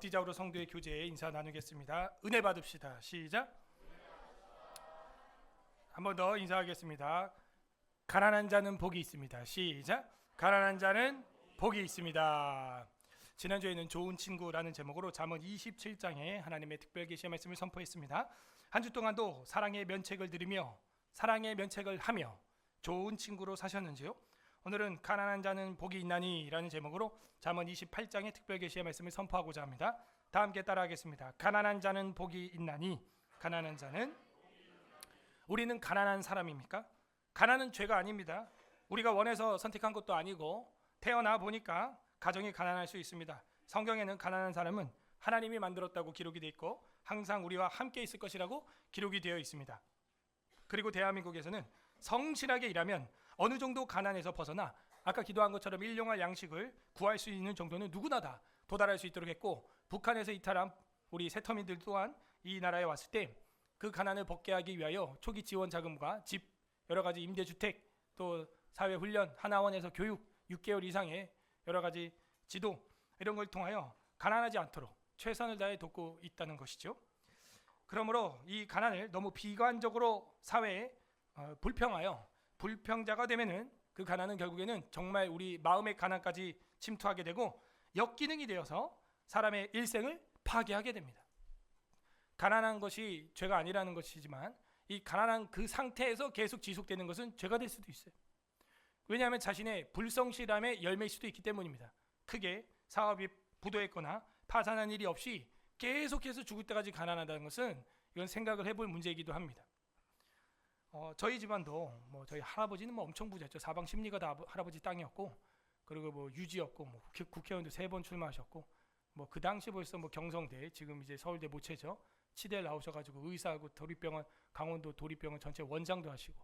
엎디자우로 성도의 교제에 인사 나누겠습니다. 은혜 받읍시다. 시작. 한 번 더 인사하겠습니다. 가난한 자는 복이 있습니다. 시작. 가난한 자는 복이 있습니다. 지난주에는 좋은 친구라는 제목으로 잠언 27장에 하나님의 특별 계시의 말씀을 선포했습니다. 한 주 동안도 사랑의 면책을 들으며 사랑의 면책을 하며 좋은 친구로 사셨는지요? 오늘은 가난한 자는 복이 있나니 라는 제목으로 잠언 28장의 특별 계시의 말씀을 선포하고자 합니다. 다 함께 따라하겠습니다. 가난한 자는 복이 있나니. 가난한 자는, 우리는 가난한 사람입니까? 가난은 죄가 아닙니다. 우리가 원해서 선택한 것도 아니고 태어나 보니까 가정이 가난할 수 있습니다. 성경에는 가난한 사람은 하나님이 만들었다고 기록이 되어 있고 항상 우리와 함께 있을 것이라고 기록이 되어 있습니다. 그리고 대한민국에서는 성실하게 일하면 어느 정도 가난에서 벗어나 아까 기도한 것처럼 일용할 양식을 구할 수 있는 정도는 누구나 다 도달할 수 있도록 했고, 북한에서 이탈한 우리 세터민들 또한 이 나라에 왔을 때 그 가난을 벗게 하기 위하여 초기 지원 자금과 집, 여러 가지 임대주택, 또 사회훈련, 하나원에서 교육 6개월 이상의 여러 가지 지도, 이런 걸 통하여 가난하지 않도록 최선을 다해 돕고 있다는 것이죠. 그러므로 이 가난을 너무 비관적으로 사회에 불평하여 불평자가 되면은 그 가난은 결국에는 정말 우리 마음의 가난까지 침투하게 되고 역기능이 되어서 사람의 일생을 파괴하게 됩니다. 가난한 것이 죄가 아니라는 것이지만 이 가난한 그 상태에서 계속 지속되는 것은 죄가 될 수도 있어요. 왜냐하면 자신의 불성실함의 열매일 수도 있기 때문입니다. 크게 사업이 부도했거나 파산한 일이 없이 계속해서 죽을 때까지 가난하다는 것은 이건 생각을 해볼 문제이기도 합니다. 저희 집안도 저희 할아버지는 엄청 부자였죠. 사방 십리가 다 할아버지 땅이었고, 그리고 유지였고, 국회의원도 3번 출마하셨고, 그 당시 벌써 경성대, 지금 이제 서울대 모체죠. 치대에 나오셔가지고 의사하고 도립병원, 강원도 도립병원 전체 원장도 하시고,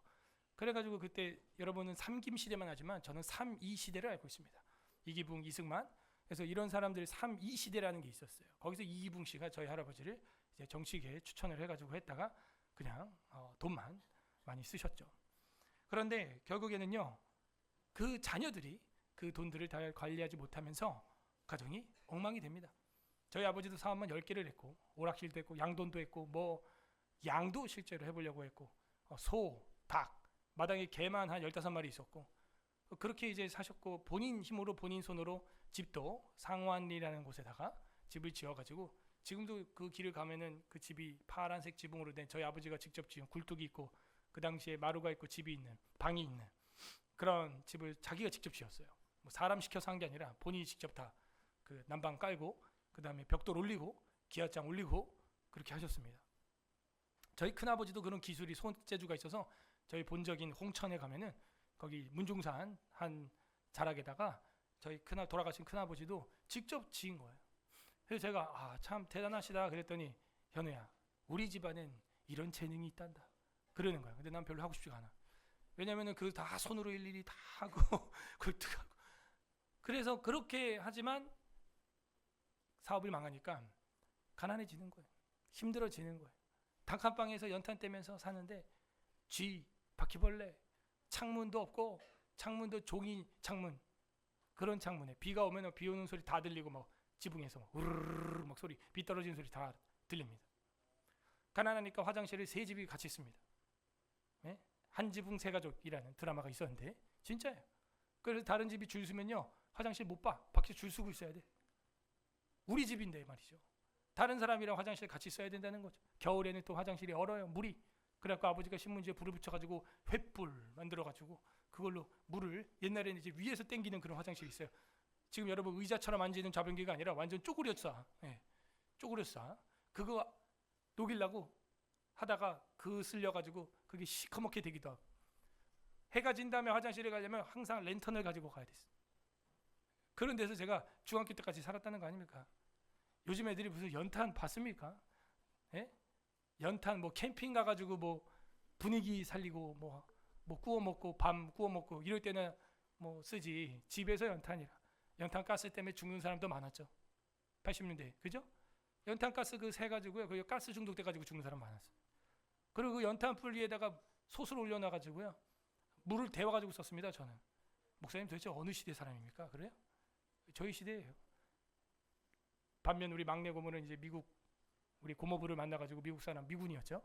그래가지고 그때 여러분은 삼김 시대만 하지만 저는 3.2 시대를 알고 있습니다. 이기붕, 이승만. 그래서 이런 사람들이 3.2 시대라는 게 있었어요. 거기서 이기붕 씨가 저희 할아버지를 이제 정치계에 추천을 해가지고 했다가 그냥 돈만 많이 쓰셨죠. 그런데 결국에는요, 그 자녀들이 그 돈들을 다 관리하지 못하면서 가정이 엉망이 됩니다. 저희 아버지도 사업만 10개를 했고, 오락실도 했고, 양돈도 했고, 양도 실제로 해보려고 했고, 소, 닭, 마당에 개만 한 15마리 있었고, 그렇게 이제 사셨고, 본인 힘으로 본인 손으로 집도 상완리라는 곳에다가 집을 지어가지고, 지금도 그 길을 가면은 그 집이 파란색 지붕으로 된, 저희 아버지가 직접 지은 굴뚝이 있고 그 당시에 마루가 있고 집이 있는, 방이 있는 그런 집을 자기가 직접 지었어요. 사람 시켜서 한 게 아니라 본인이 직접 다 그 난방 깔고 그 다음에 벽돌 올리고 기아장 올리고 그렇게 하셨습니다. 저희 큰아버지도 그런 기술이 손재주가 있어서 저희 본적인 홍천에 가면은 거기 문중산 한 자락에다가 저희 돌아가신 큰아버지도 직접 지은 거예요. 그래서 제가 참 대단하시다 그랬더니, 현우야, 우리 집안엔 이런 재능이 있단다 그러는 거야. 근데 난 별로 하고 싶지가 않아. 왜냐면은 그 다 손으로 일일이 다 하고 굴뚝하고, 그래서 그렇게 하지만 사업을 망하니까 가난해지는 거예요. 힘들어지는 거예요. 단칸방에서 연탄 떼면서 사는데 쥐, 바퀴벌레, 창문도 없고, 창문도 종이 창문, 그런 창문에 비가 오면 비 오는 소리 다 들리고 지붕에서 우르르르 소리, 비 떨어지는 소리 다 들립니다. 가난하니까 화장실을 3집이 같이 씁니다. 네? 한 지붕 3가족이라는 드라마가 있었는데 진짜예요. 그래서 다른 집이 줄 서면요, 화장실 못 봐. 밖에 줄 서고 있어야 돼. 우리 집인데 말이죠. 다른 사람이랑 화장실 같이 써야 된다는 거죠. 겨울에는 또 화장실이 얼어요, 물이. 그래갖고 아버지가 신문지에 불을 붙여가지고 횃불 만들어가지고 그걸로 물을, 옛날에는 이제 위에서 땡기는 그런 화장실이 있어요. 지금 여러분 의자처럼 앉는 좌변기가 아니라 완전 쪼그려 싸. 쪼그려 싸. 그거 녹이려고 하다가 그 쓸려가지고 그게 시커멓게 되기도 하고, 해가 진 다음에 화장실에 가려면 항상 랜턴을 가지고 가야 됐어. 그런 데서 제가 중학교 때까지 살았다는 거 아닙니까? 요즘 애들이 무슨 연탄 봤습니까? 연탄 캠핑 가가지고 분위기 살리고 구워 먹고 밤 구워 먹고 이럴 때는 쓰지. 집에서 연탄이라. 연탄 가스 때문에 죽는 사람도 많았죠. 80년대, 그죠? 연탄 가스 새 가지고요, 그 가스 중독돼 가지고 죽는 사람 많았어요. 그리고 그 연탄 불 위에다가 솥을 올려놔 가지고요, 물을 데워 가지고 썼습니다. 저는. 목사님 도대체 어느 시대 사람입니까? 그래요? 저희 시대예요. 반면 우리 막내 고모는 이제 미국 우리 고모부를 만나가지고 미국 사람 미군이었죠.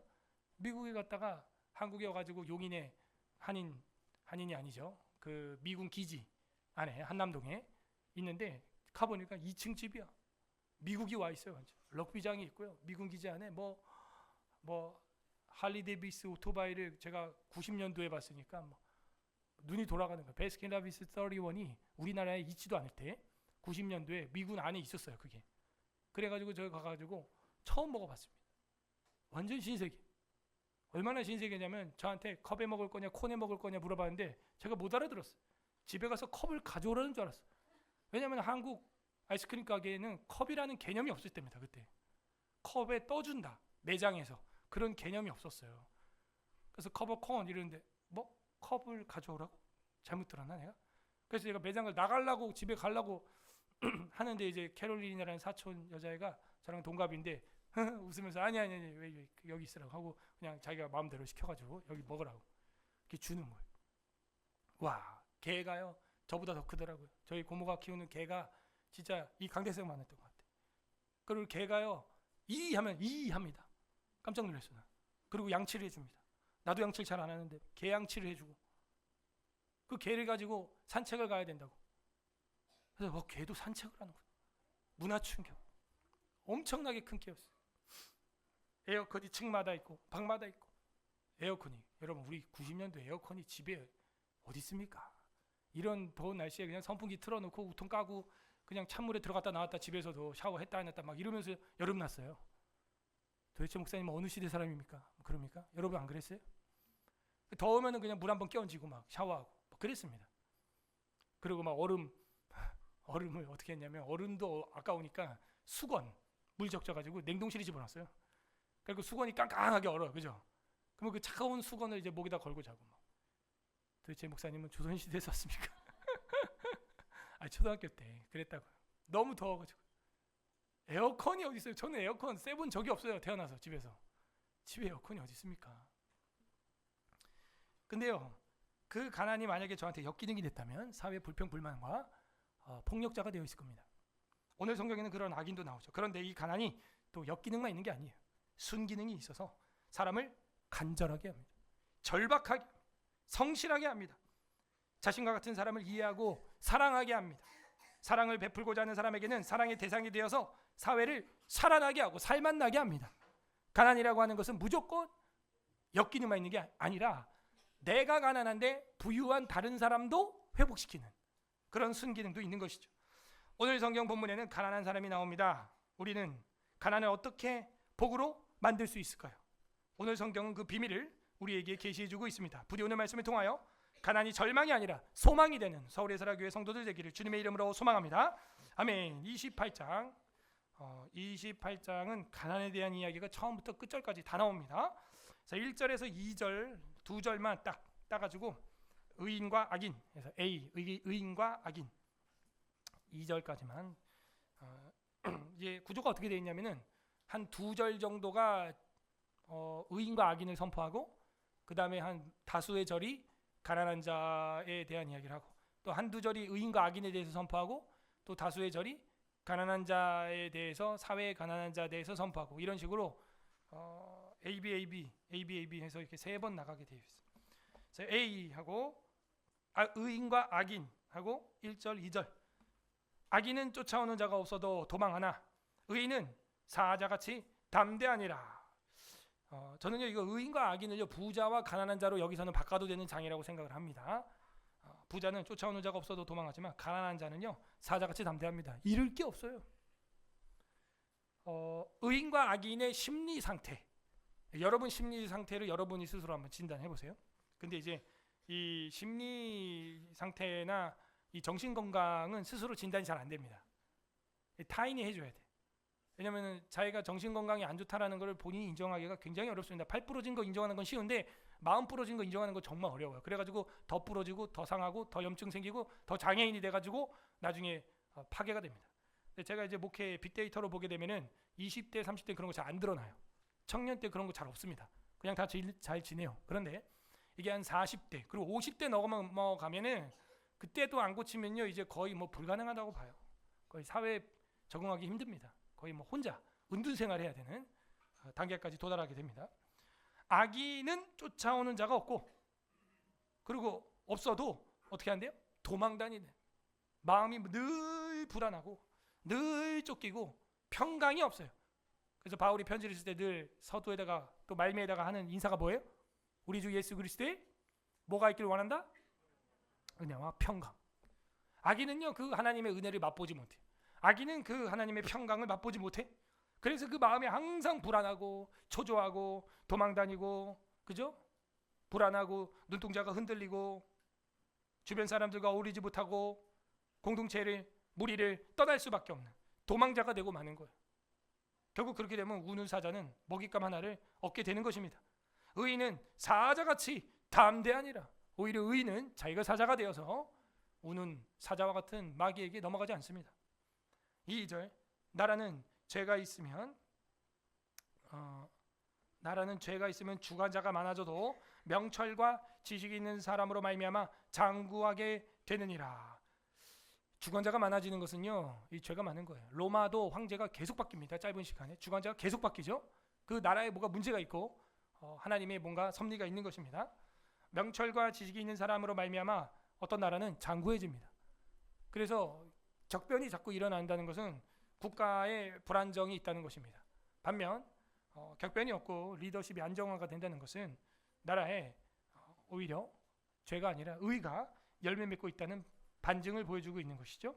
미국에 갔다가 한국에 와가지고 용인에 한인이 아니죠. 그 미군 기지 안에 한남동에 있는데 가보니까 2층 집이야. 미국이 와 있어요. 완전. 럭비장이 있고요. 미군 기지 안에 뭐 할리 데이비스 오토바이를 제가 90년도에 봤으니까 뭐 눈이 돌아가는 거예요. 베스킨라빈스 31이 우리나라에 있지도 않을 때 90년도에 미군 안에 있었어요. 그게. 그래가지고 저기 가가지고 처음 먹어봤습니다. 완전 신세계. 얼마나 신세계냐면 저한테 컵에 먹을 거냐 콘에 먹을 거냐 물어봤는데 제가 못 알아들었어요. 집에 가서 컵을 가져오라는 줄 알았어요. 왜냐하면 한국 아이스크림 가게에는 컵이라는 개념이 없을 때입니다. 그때 컵에 떠준다 매장에서 그런 개념이 없었어요. 그래서 컵 오브 콘 이러는데 뭐 컵을 가져오라고? 잘못 들었나 내가? 그래서 제가 매장을 나가려고 집에 가려고 하는데 이제 캐롤린이라는 사촌 여자애가 저랑 동갑인데 웃으면서 아니 왜 여기 있으라고 하고 그냥 자기가 마음대로 시켜가지고 여기 먹으라고 이렇게 주는 거예요. 와, 개가요 저보다 더 크더라고요. 저희 고모가 키우는 개가 진짜 이 강대성만 했던 것 같아요. 그리고 개가요 이 하면 이 합니다. 깜짝 놀랐어요. 그리고 양치를 해줍니다. 나도 양치를 잘 안 하는데 개 양치를 해주고 그 개를 가지고 산책을 가야 된다고. 그래서 개도 산책을 하는구나. 문화 충격. 엄청나게 큰 개였어요. 에어컨이 층마다 있고 방마다 있고 에어컨이 여러분 우리 90년도 에어컨이 집에 어디 있습니까? 이런 더운 날씨에 그냥 선풍기 틀어놓고 우통 까고 그냥 찬물에 들어갔다 나왔다 집에서도 샤워했다 안 했다 막 이러면서 여름 났어요. 도대체 목사님은 어느 시대 사람입니까? 그럽니까? 여러분 안 그랬어요? 더우면은 그냥 물 한번 끼얹고 막 샤워하고 막 그랬습니다. 그리고 막 얼음을 어떻게 했냐면 얼음도 아까우니까 수건 물 적셔가지고 냉동실에 집어넣었어요. 그리고 수건이 깡깡하게 얼어요, 그죠? 그러면 그 차가운 수건을 이제 목에다 걸고 자고 막. 도대체 목사님은 조선시대에 썼습니까? 아 초등학교 때 그랬다고요. 너무 더워가지고 에어컨이 어디 있어요? 저는 에어컨 쐬본 적이 없어요. 태어나서 집에서 집에 에어컨이 어디 있습니까? 근데요 그 가난이 만약에 저한테 역기능이 됐다면 사회 불평불만과 폭력자가 되어 있을 겁니다. 오늘 성경에는 그런 악인도 나오죠. 그런데 이 가난이 또 역기능만 있는 게 아니에요. 순기능이 있어서 사람을 간절하게 합니다. 절박하게 합니다. 성실하게 합니다. 자신과 같은 사람을 이해하고 사랑하게 합니다. 사랑을 베풀고자 하는 사람에게는 사랑의 대상이 되어서 사회를 살아나게 하고 살만나게 합니다. 가난이라고 하는 것은 무조건 역기능만 있는 게 아니라 내가 가난한데 부유한 다른 사람도 회복시키는 그런 순기능도 있는 것이죠. 오늘 성경 본문에는 가난한 사람이 나옵니다. 우리는 가난을 어떻게 복으로 만들 수 있을까요? 오늘 성경은 그 비밀을 우리에게 계시해주고 있습니다. 부디 오늘 말씀을 통하여 가난이 절망이 아니라 소망이 되는 서울의 사랑교회 성도들 되기를 주님의 이름으로 소망합니다. 아멘. 28장은 가난에 대한 이야기가 처음부터 끝절까지 다 나옵니다. 자, 1절에서 2절 두 절만 딱 따가지고 의인과 악인 그래서 의인과 악인 2절까지만 이제 구조가 어떻게 되어 있냐면은 한 두 절 정도가 의인과 악인을 선포하고 그 다음에 한 다수의 절이 가난한 자에 대한 이야기를 하고 또 한두 절이 의인과 악인에 대해서 선포하고 또 다수의 절이 가난한 자에 대해서 사회의 가난한 자에 대해서 선포하고 이런 식으로 ABAB 해서 이렇게 세 번 나가게 되어 있어요. 그래서 A하고 의인과 악인하고 1절 2절 악인은 쫓아오는 자가 없어도 도망하나 의인은 사자같이 담대하니라. 저는요 이거 의인과 악인을요 부자와 가난한 자로 여기서는 바꿔도 되는 장이라고 생각을 합니다. 부자는 쫓아오는 자가 없어도 도망하지만 가난한 자는요 사자같이 담대합니다. 잃을 게 없어요. 의인과 악인의 심리 상태, 여러분 심리 상태를 여러분이 스스로 한번 진단해 보세요. 근데 이제 이 심리 상태나 이 정신 건강은 스스로 진단이 잘 안 됩니다. 타인이 해줘야 돼. 왜냐면은 자기가 정신 건강이 안 좋다라는 걸 본인이 인정하기가 굉장히 어렵습니다. 팔 부러진 거 인정하는 건 쉬운데 마음 부러진 거 인정하는 건 정말 어려워요. 그래가지고 더 부러지고 더 상하고 더 염증 생기고 더 장애인이 돼가지고 나중에 파괴가 됩니다. 근데 제가 이제 목회 빅데이터로 보게 되면은 20대, 30대 그런 거 잘 안 드러나요. 청년 때 그런 거 잘 없습니다. 그냥 다 잘 지내요. 그런데 이게 한 40대 그리고 50대 넘어가면은 그때도 안 고치면요 이제 거의 뭐 불가능하다고 봐요. 거의 사회에 적응하기 힘듭니다. 거의 뭐 혼자 은둔 생활해야 되는 단계까지 도달하게 됩니다. 악인은 쫓아오는 자가 없고, 그리고 없어도 어떻게 한대요? 도망다니는, 마음이 늘 불안하고 늘 쫓기고 평강이 없어요. 그래서 바울이 편지를 쓸 때 늘 서두에다가 또 말미에다가 하는 인사가 뭐예요? 우리 주 예수 그리스도의 뭐가 있기를 원한다? 은혜와 평강. 악인은요 그 하나님의 은혜를 맛보지 못해. 악인은 그 하나님의 평강을 맛보지 못해. 그래서 그 마음이 항상 불안하고 초조하고 도망다니고, 그죠? 불안하고 눈동자가 흔들리고 주변 사람들과 어울리지 못하고 공동체를 무리를 떠날 수밖에 없는 도망자가 되고 마는 거예요. 결국 그렇게 되면 우는 사자는 먹잇감 하나를 얻게 되는 것입니다. 의인은 사자같이 담대하니라. 오히려 의인은 자기가 사자가 되어서 우는 사자와 같은 마귀에게 넘어가지 않습니다. 2절, 나라는 죄가 있으면 주관자가 많아져도 명철과 지식이 있는 사람으로 말미암아 장구하게 되느니라. 주관자가 많아지는 것은요, 이 죄가 많은 거예요. 로마도 황제가 계속 바뀝니다. 짧은 시간에 주관자가 계속 바뀌죠. 그 나라에 뭐가 문제가 있고 하나님의 뭔가 섭리가 있는 것입니다. 명철과 지식이 있는 사람으로 말미암아 어떤 나라는 장구해집니다. 그래서 적변이 자꾸 일어난다는 것은 국가의 불안정이 있다는 것입니다. 반면 격변이 없고 리더십이 안정화가 된다는 것은 나라에 오히려 죄가 아니라 의가 열매 맺고 있다는 반증을 보여주고 있는 것이죠.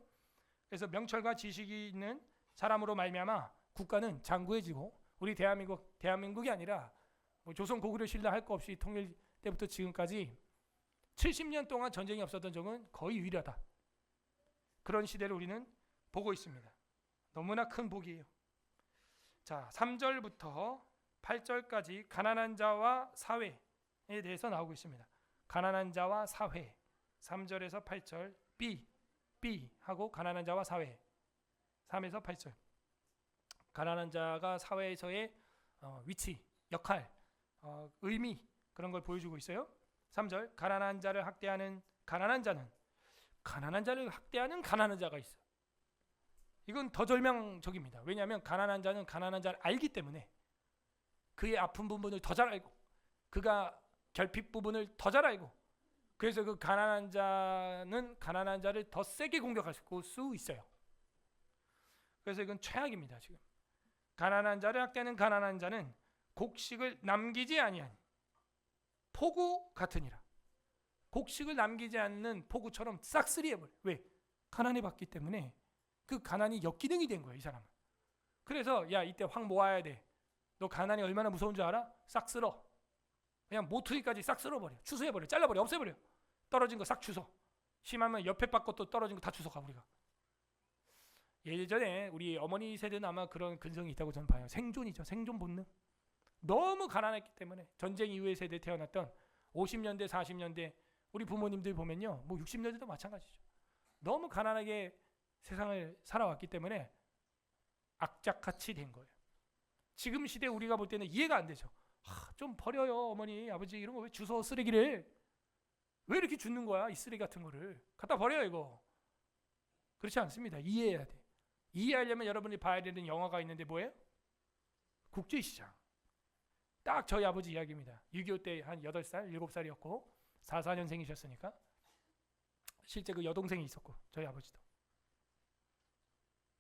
그래서 명철과 지식이 있는 사람으로 말미암아 국가는 장구해지고, 우리 대한민국이 아니라 뭐 조선 고구려 신라 할 거 없이 통일 때부터 지금까지 70년 동안 전쟁이 없었던 적은 거의 유일하다. 그런 시대를 우리는 보고 있습니다. 너무나 큰 복이에요. 자, 3절부터 8절까지 가난한 자와 사회에 대해서 나오고 있습니다. 가난한 자와 사회. 3절에서 8절 B 하고 가난한 자와 사회. 3에서 8절. 가난한 자가 사회에서의 위치, 역할, 의미, 그런 걸 보여주고 있어요. 3절, 가난한 자를 학대하는 가난한 자는, 가난한 자를 학대하는 가난한 자가 있어. 이건 더 절망적입니다. 왜냐하면 가난한 자는 가난한 자를 알기 때문에 그의 아픈 부분을 더 잘 알고, 그가 결핍 부분을 더 잘 알고, 그래서 그 가난한 자는 가난한 자를 더 세게 공격할 수 있어요. 그래서 이건 최악입니다. 지금 가난한 자를 학대하는 가난한 자는 곡식을 남기지 아니하니 포구 같으니라. 곡식을 남기지 않는 포구처럼 싹쓸이해버려. 왜? 가난해 봤기 때문에 그 가난이 역기능이 된 거예요, 이 사람은. 그래서 야, 이때 확 모아야 돼. 너 가난이 얼마나 무서운 줄 알아? 싹 쓸어. 그냥 모퉁이까지 싹 쓸어버려. 추수해버려. 잘라버려. 없애버려. 떨어진 거 싹 주워. 심하면 옆에 바꿔 떨어진 거 다 주워가. 우리가 예전에 우리 어머니 세대는 아마 그런 근성이 있다고 저는 봐요. 생존이죠. 생존 본능. 너무 가난했기 때문에 전쟁 이후의 세대에 태어났던 50년대 40년대 우리 부모님들 보면요, 뭐 60년대도 마찬가지죠. 너무 가난하게 세상을 살아왔기 때문에 악착같이 된 거예요. 지금 시대 우리가 볼 때는 이해가 안 되죠. 좀 버려요, 어머니 아버지, 이런 거 왜 주워, 쓰레기를 왜 이렇게 줍는 거야, 이 쓰레기 같은 거를 갖다 버려. 이거 그렇지 않습니다. 이해해야 돼. 이해하려면 여러분이 봐야 되는 영화가 있는데 뭐예요? 국제시장. 딱 저희 아버지 이야기입니다. 6.25 때 한 8살, 7살이었고 44년생이셨으니까 실제 그 여동생이 있었고, 저희 아버지도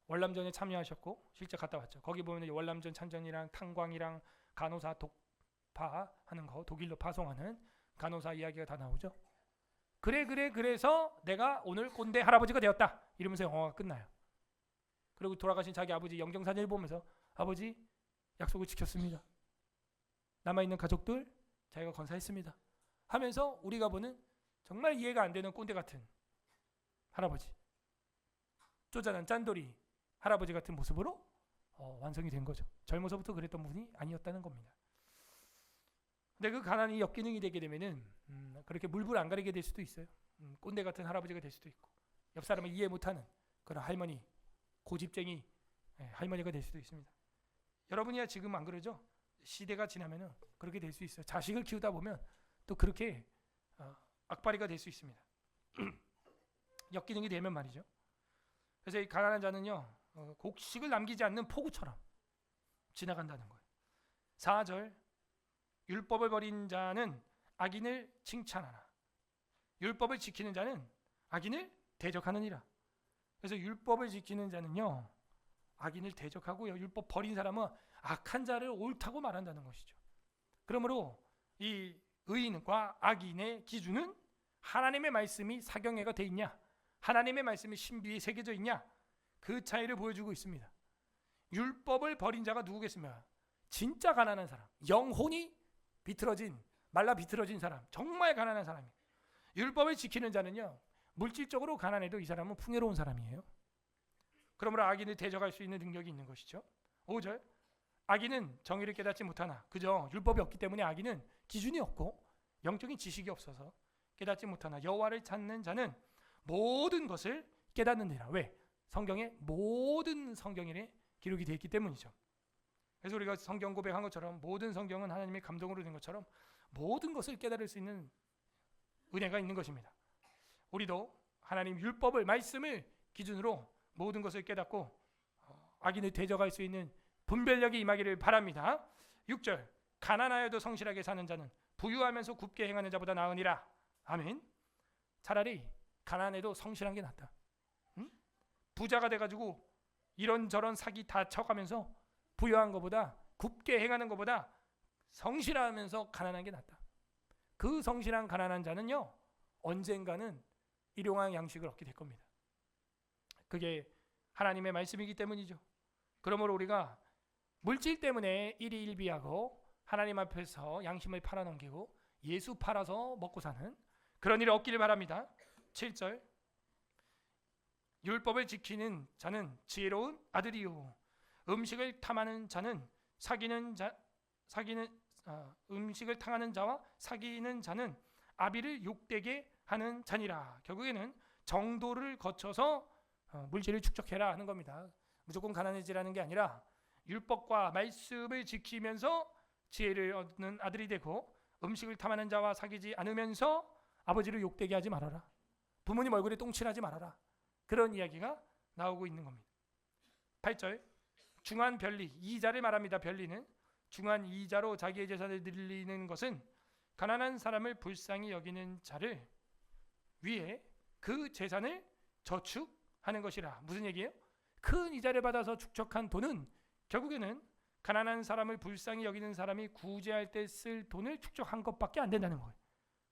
월남전에 참여하셨고 실제 갔다 왔죠. 거기 보면 월남전 참전이랑 탄광이랑 간호사 독파하는 거, 독일로 파송하는 간호사 이야기가 다 나오죠. 그래서 내가 오늘 꼰대 할아버지가 되었다 이러면서 영화가 끝나요. 그리고 돌아가신 자기 아버지 영정사진을 보면서 아버지 약속을 지켰습니다. 남아있는 가족들 자기가 건사했습니다 하면서 우리가 보는 정말 이해가 안 되는 꼰대 같은 할아버지, 쪼잔한 짠돌이 할아버지 같은 모습으로 완성이 된 거죠. 젊어서부터 그랬던 분이 아니었다는 겁니다. 근데 그 가난이 역기능이 되게 되면은 그렇게 물불 안 가리게 될 수도 있어요. 꼰대 같은 할아버지가 될 수도 있고, 옆 사람을 이해 못하는 그런 할머니, 고집쟁이 할머니가 될 수도 있습니다. 여러분이야 지금 안 그러죠? 시대가 지나면은 그렇게 될 수 있어요. 자식을 키우다 보면 또 그렇게 악바리가 될 수 있습니다. 역기능이 되면 말이죠. 그래서 이 가난한 자는요, 곡식을 남기지 않는 폭우처럼 지나간다는 거예요. 4절, 율법을 버린 자는 악인을 칭찬하나 율법을 지키는 자는 악인을 대적하느니라. 그래서 율법을 지키는 자는요 악인을 대적하고요, 율법 버린 사람은 악한 자를 옳다고 말한다는 것이죠. 그러므로 이 의인과 악인의 기준은 하나님의 말씀이 사경애가 돼 있냐, 하나님의 말씀이 신비에 새겨져 있냐, 그 차이를 보여주고 있습니다. 율법을 버린 자가 누구겠습니까? 진짜 가난한 사람, 영혼이 비틀어진, 말라 비틀어진 사람, 정말 가난한 사람이에요. 율법을 지키는 자는요 물질적으로 가난해도 이 사람은 풍요로운 사람이에요. 그러므로 악인을 대적할 수 있는 능력이 있는 것이죠. 5절, 악인은 정의를 깨닫지 못하나, 그저 율법이 없기 때문에 악인은 기준이 없고 영적인 지식이 없어서 깨닫지 못하나 여호와를 찾는 자는 모든 것을 깨닫느니라. 왜? 성경에 모든 성경에 기록이 되어 있기 때문이죠. 그래서 우리가 성경 고백한 것처럼 모든 성경은 하나님의 감동으로 된 것처럼 모든 것을 깨달을 수 있는 은혜가 있는 것입니다. 우리도 하나님 율법을, 말씀을 기준으로 모든 것을 깨닫고 악인을 대적할 수 있는 분별력이 임하기를 바랍니다. 6절, 가난하여도 성실하게 사는 자는 부유하면서 굽게 행하는 자보다 나으니라. 아멘. 차라리 가난해도 성실한 게 낫다. 응? 부자가 돼가지고 이런저런 사기 다 쳐가면서 부유한 것보다, 굽게 행하는 것보다 성실하면서 가난한 게 낫다. 그 성실한 가난한 자는요 언젠가는 일용할 양식을 얻게 될 겁니다. 그게 하나님의 말씀이기 때문이죠. 그러므로 우리가 물질 때문에 일희일비하고 하나님 앞에서 양심을 팔아넘기고 예수 팔아서 먹고 사는 그런 일이 없기를 바랍니다. 7절, 율법을 지키는 자는 지혜로운 아들이요 음식을 탐하는 자는 음식을 탐하는 자와 사귀는 자는 아비를 욕되게 하는 자니라. 결국에는 정도를 거쳐서 물질을 축적해라 하는 겁니다. 무조건 가난해지라는 게 아니라 율법과 말씀을 지키면서 지혜를 얻는 아들이 되고 음식을 탐하는 자와 사귀지 않으면서 아버지를 욕되게 하지 말아라. 부모님 얼굴에 똥칠하지 말아라. 그런 이야기가 나오고 있는 겁니다. 8절, 중한 변리, 이자를 말합니다. 변리는 중한 이자로 자기의 재산을 늘리는 것은 가난한 사람을 불쌍히 여기는 자를 위해 그 재산을 저축하는 것이라. 무슨 얘기예요? 큰 이자를 받아서 축적한 돈은 결국에는 가난한 사람을 불쌍히 여기는 사람이 구제할 때 쓸 돈을 축적한 것밖에 안 된다는 거예요.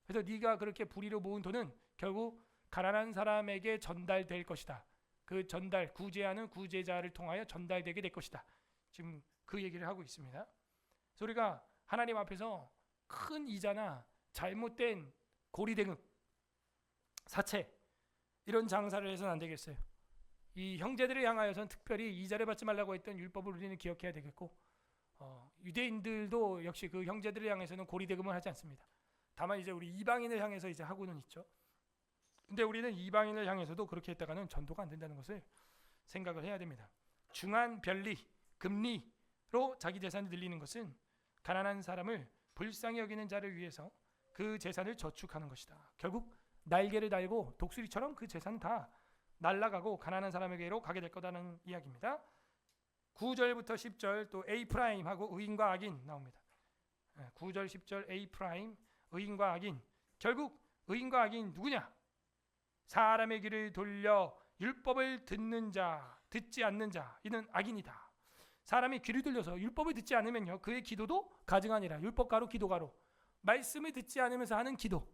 그래서 네가 그렇게 불의로 모은 돈은 결국 가난한 사람에게 전달될 것이다. 그 전달, 구제하는 구제자를 통하여 전달되게 될 것이다. 지금 그 얘기를 하고 있습니다. 그래서 우리가 하나님 앞에서 큰 이자나 잘못된 고리대금, 사채 이런 장사를 해서는 안 되겠어요. 이 형제들을 향하여서는 특별히 이자를 받지 말라고 했던 율법을 우리는 기억해야 되겠고, 유대인들도 역시 그 형제들을 향해서는 고리대금을 하지 않습니다. 다만 이제 우리 이방인을 향해서 이제 하고는 있죠. 근데 우리는 이방인을 향해서도 그렇게 했다가는 전도가 안 된다는 것을 생각을 해야 됩니다. 중한 변리, 금리로 자기 재산을 늘리는 것은 가난한 사람을 불쌍히 여기는 자를 위해서 그 재산을 저축하는 것이다. 결국 날개를 달고 독수리처럼 그 재산은 다 날아가고 가난한 사람에게로 가게 될 거다는 이야기입니다. 9절부터 10절 또 A'하고 의인과 악인 나옵니다. 9절 10절 A', 의인과 악인. 결국 의인과 악인 누구냐? 사람의 귀를 돌려 율법을 듣는 자, 듣지 않는 자, 이는 악인이다. 사람이 귀를 돌려서 율법을 듣지 않으면요, 그의 기도도 가증하니라. 율법가로 기도가로. 말씀을 듣지 않으면서 하는 기도,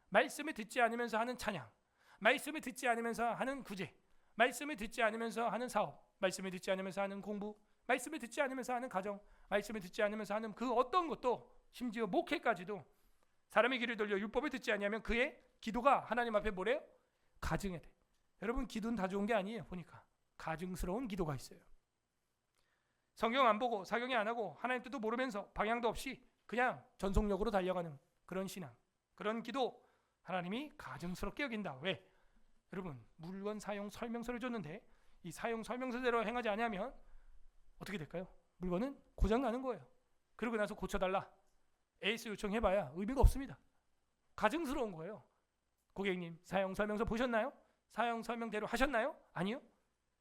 말씀을 듣지 않으면서 하는 찬양, 말씀을 듣지 않으면서 하는 구제, 말씀을 듣지 않으면서 하는 사업, 말씀을 듣지 않으면서 하는 공부, 말씀을 듣지 않으면서 하는 가정, 말씀을 듣지 않으면서 하는 그 어떤 것도, 심지어 목회까지도 사람의 귀를 돌려 율법을 듣지 않으면 그의 기도가 하나님 앞에 뭐래요? 가증해 돼. 여러분, 기도는 다 좋은 게 아니에요. 보니까 가증스러운 기도가 있어요. 성경 안 보고 사경이 안 하고 하나님 뜻도 모르면서 방향도 없이 그냥 전속력으로 달려가는 그런 신앙, 그런 기도 하나님이 가증스럽게 여긴다. 왜? 여러분, 물건 사용 설명서를 줬는데 이 사용 설명서대로 행하지 않으면 어떻게 될까요? 물건은 고장 나는 거예요. 그러고 나서 고쳐달라 AS 요청해봐야 의미가 없습니다. 가증스러운 거예요. 고객님, 사용 설명서 보셨나요? 사용 설명대로 하셨나요? 아니요.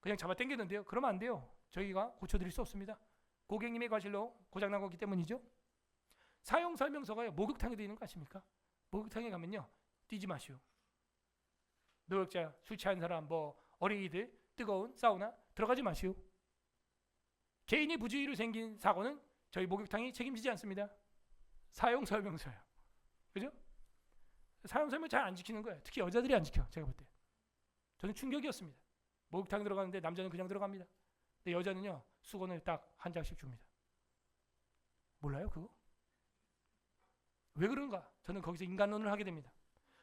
그냥 잡아 당겼는데요. 그러면 안 돼요. 저희가 고쳐드릴 수 없습니다. 고객님의 과실로 고장난 거기 때문이죠. 사용 설명서가요. 목욕탕에도 있는 거 아십니까? 목욕탕에 가면요. 뛰지 마시오. 노역자, 술 취한 사람, 어린이들, 뜨거운 사우나 들어가지 마시오. 개인이 부주의로 생긴 사고는 저희 목욕탕이 책임지지 않습니다. 사용 설명서요. 그죠? 사용 설명 잘 안 지키는 거예요. 특히 여자들이 안 지켜. 제가 볼 때. 저는 충격이었습니다. 목욕탕 들어가는데 남자는 그냥 들어갑니다. 근데 여자는요. 수건을 딱 한 장씩 줍니다. 몰라요 그거? 왜 그런가? 저는 거기서 인간론을 하게 됩니다.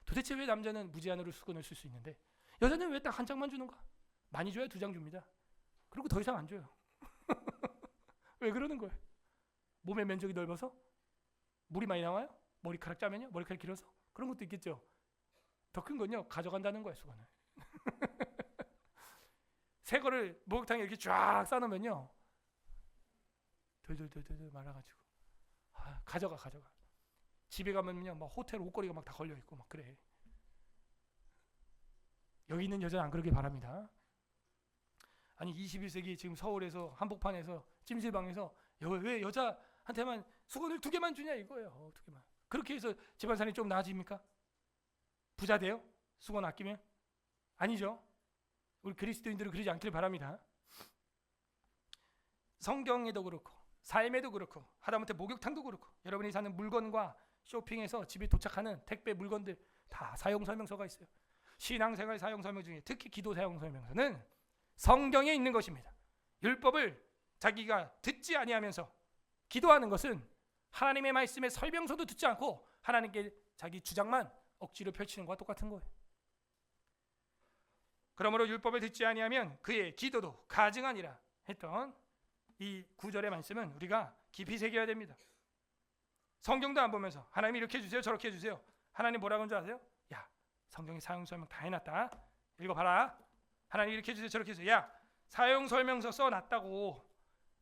도대체 왜 남자는 무제한으로 수건을 쓸 수 있는데 여자는 왜 딱 한 장만 주는가? 많이 줘야 2장 줍니다. 그리고 더 이상 안 줘요. 왜 그러는 거예요? 몸의 면적이 넓어서? 물이 많이 나와요? 머리카락 짜면요? 머리카락 길어서? 그런 것도 있겠죠. 더 큰 건요. 가져간다는 거예요. 수건을. 새 거를 목욕탕에 이렇게 쫙 싸놓으면요. 덜덜덜덜 말아가지고 가져가. 집에 가면요. 막 호텔 옷걸이가 막 다 걸려있고 막 그래. 여기 있는 여자는 안 그러길 바랍니다. 아니 21세기 지금 서울에서 한복판에서 찜질방에서 왜 여자한테만 수건을 2개만 주냐 이거예요. 2개만. 그렇게 해서 집안 살이 좀 나아집니까? 부자 돼요? 수건 아끼면? 아니죠. 우리 그리스도인들은 그러지 않기를 바랍니다. 성경에도 그렇고 삶에도 그렇고 하다못해 목욕탕도 그렇고 여러분이 사는 물건과 쇼핑에서 집에 도착하는 택배 물건들 다 사용설명서가 있어요. 신앙생활 사용설명 중에 특히 기도 사용설명서는 성경에 있는 것입니다. 율법을 자기가 듣지 아니하면서 기도하는 것은 하나님의 말씀의 설명서도 듣지 않고 하나님께 자기 주장만 억지로 펼치는 것과 똑같은 거예요. 그러므로 율법을 듣지 아니하면 그의 기도도 가증하니라 했던 이 구절의 말씀은 우리가 깊이 새겨야 됩니다. 성경도 안 보면서 하나님 이렇게 해주세요 저렇게 해주세요. 하나님 뭐라고 하는 줄 아세요? 야 성경에 사용설명 다 해놨다. 읽어봐라. 하나님 이렇게 해주세요 저렇게 해주세요. 야 사용설명서 써놨다고.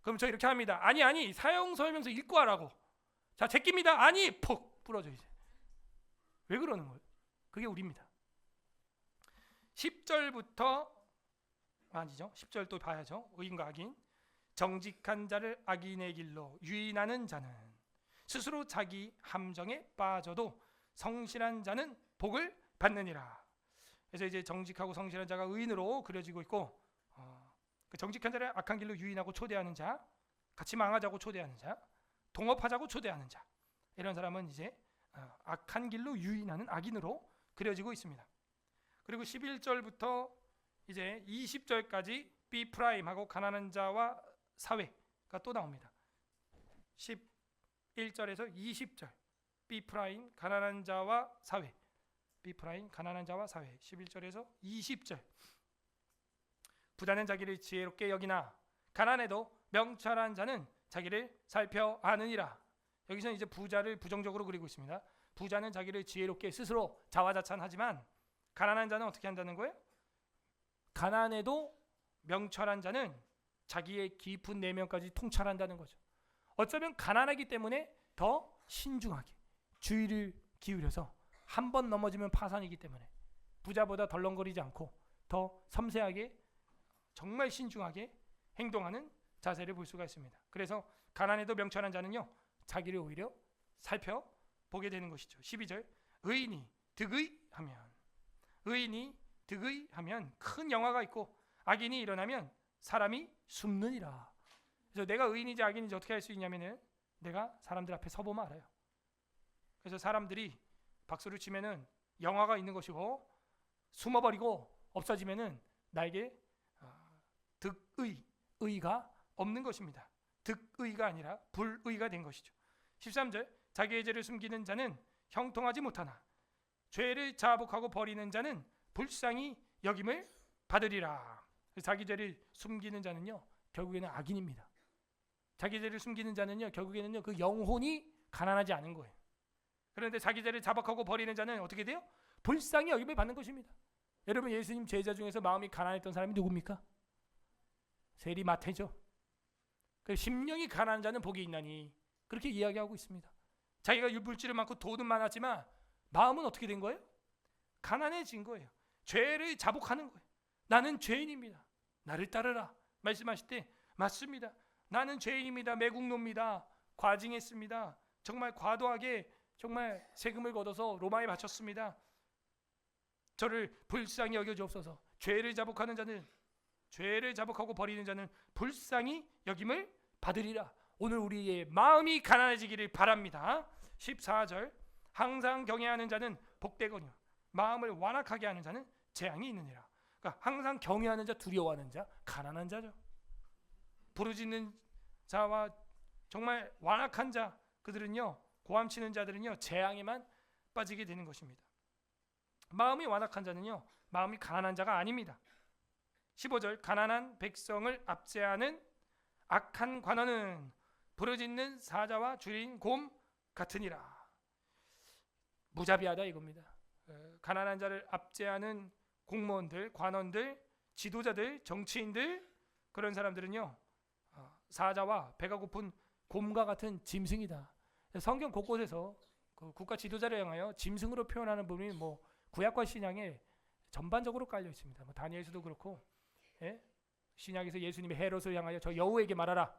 그럼 저 이렇게 합니다. 아니 사용설명서 읽고 하라고. 자 제끼입니다. 아니 푹 부러져 이제. 왜 그러는 거예요? 그게 우리입니다. 10절부터 아니죠. 10절 또 봐야죠. 의인과 악인. 정직한 자를 악인의 길로 유인하는 자는 스스로 자기 함정에 빠져도 성실한 자는 복을 받느니라. 그래서 이제 정직하고 성실한 자가 의인으로 그려지고 있고 그 정직한 자를 악한 길로 유인하고 초대하는 자, 같이 망하자고 초대하는 자, 동업하자고 초대하는 자, 이런 사람은 이제 악한 길로 유인하는 악인으로 그려지고 있습니다. 그리고 11절부터 이제 20절까지 B 프라임하고 가난한 자와 사회가 또 나옵니다. 11절에서 20절 B 프라임 가난한 자와 사회, B 프라임 가난한 자와 사회. 11절에서 20절 부자는 자기를 지혜롭게 여기나 가난해도 명철한 자는 자기를 살펴 아느니라. 여기서는 이제 부자를 부정적으로 그리고 있습니다. 부자는 자기를 지혜롭게 스스로 자화자찬하지만 가난한 자는 어떻게 한다는 거예요? 가난해도 명철한 자는 자기의 깊은 내면까지 통찰한다는 거죠. 어쩌면 가난하기 때문에 더 신중하게 주의를 기울여서 한 번 넘어지면 파산이기 때문에 부자보다 덜렁거리지 않고 더 섬세하게 정말 신중하게 행동하는 자세를 볼 수가 있습니다. 그래서 가난해도 명철한 자는요 자기를 오히려 살펴보게 되는 것이죠. 12절 의인이 득의하면 큰 영화가 있고 악인이 일어나면 사람이 숨느니라. 그래서 내가 의인인지 악인인지 어떻게 알 수 있냐면은 내가 사람들 앞에 서보면 알아요. 그래서 사람들이 박수를 치면은 영화가 있는 것이고 숨어버리고 없어지면은 나에게 의가 없는 것입니다. 득의가 아니라 불의가 된 것이죠. 13절 자기의 죄를 숨기는 자는 형통하지 못하나 죄를 자복하고 버리는 자는 불쌍히 여김을 받으리라. 자기 죄를 숨기는 자는요 결국에는 악인입니다. 자기 죄를 숨기는 자는요 결국에는요 그 영혼이 가난하지 않은 거예요. 그런데 자기 죄를 자복하고 버리는 자는 어떻게 돼요? 불쌍히 여김을 받는 것입니다. 여러분 예수님 제자 중에서 마음이 가난했던 사람이 누굽니까? 세리 마태죠. 그 심령이 가난한 자는 복이 있나니 그렇게 이야기하고 있습니다. 자기가 물질은 많고 돈은 많았지만 마음은 어떻게 된 거예요? 가난해진 거예요. 죄를 자복하는 거예요. 나는 죄인입니다. 나를 따르라 말씀하실 때 맞습니다. 나는 죄인입니다. 매국노입니다. 과징했습니다. 정말 과도하게 정말 세금을 걷어서 로마에 바쳤습니다. 저를 불쌍히 여겨주옵소서. 죄를 자복하고 버리는 자는 불쌍히 여김을 받으리라. 오늘 우리의 마음이 가난해지기를 바랍니다. 14절 항상 경외하는 자는 복되거니와 마음을 완악하게 하는 자는 재앙이 있느니라. 그러니까 항상 경외하는 자, 두려워하는 자, 가난한 자죠. 부르짖는 자와 정말 완악한 자, 그들은요, 고함치는 자들은요, 재앙에만 빠지게 되는 것입니다. 마음이 완악한 자는요, 마음이 가난한 자가 아닙니다. 15절 가난한 백성을 압제하는 악한 관원은 부르짖는 사자와 줄인 곰 같으니라. 무자비하다 이겁니다. 가난한 자를 압제하는 공무원들, 관원들, 지도자들, 정치인들, 그런 사람들은요, 사자와 배가 고픈 곰과 같은 짐승이다. 성경 곳곳에서 그 국가 지도자를 향하여 짐승으로 표현하는 부분이 뭐 구약과 신약에 전반적으로 깔려 있습니다. 뭐 다니엘서도 그렇고, 예? 신약에서 예수님의 헤롯을 향하여 저 여우에게 말하라,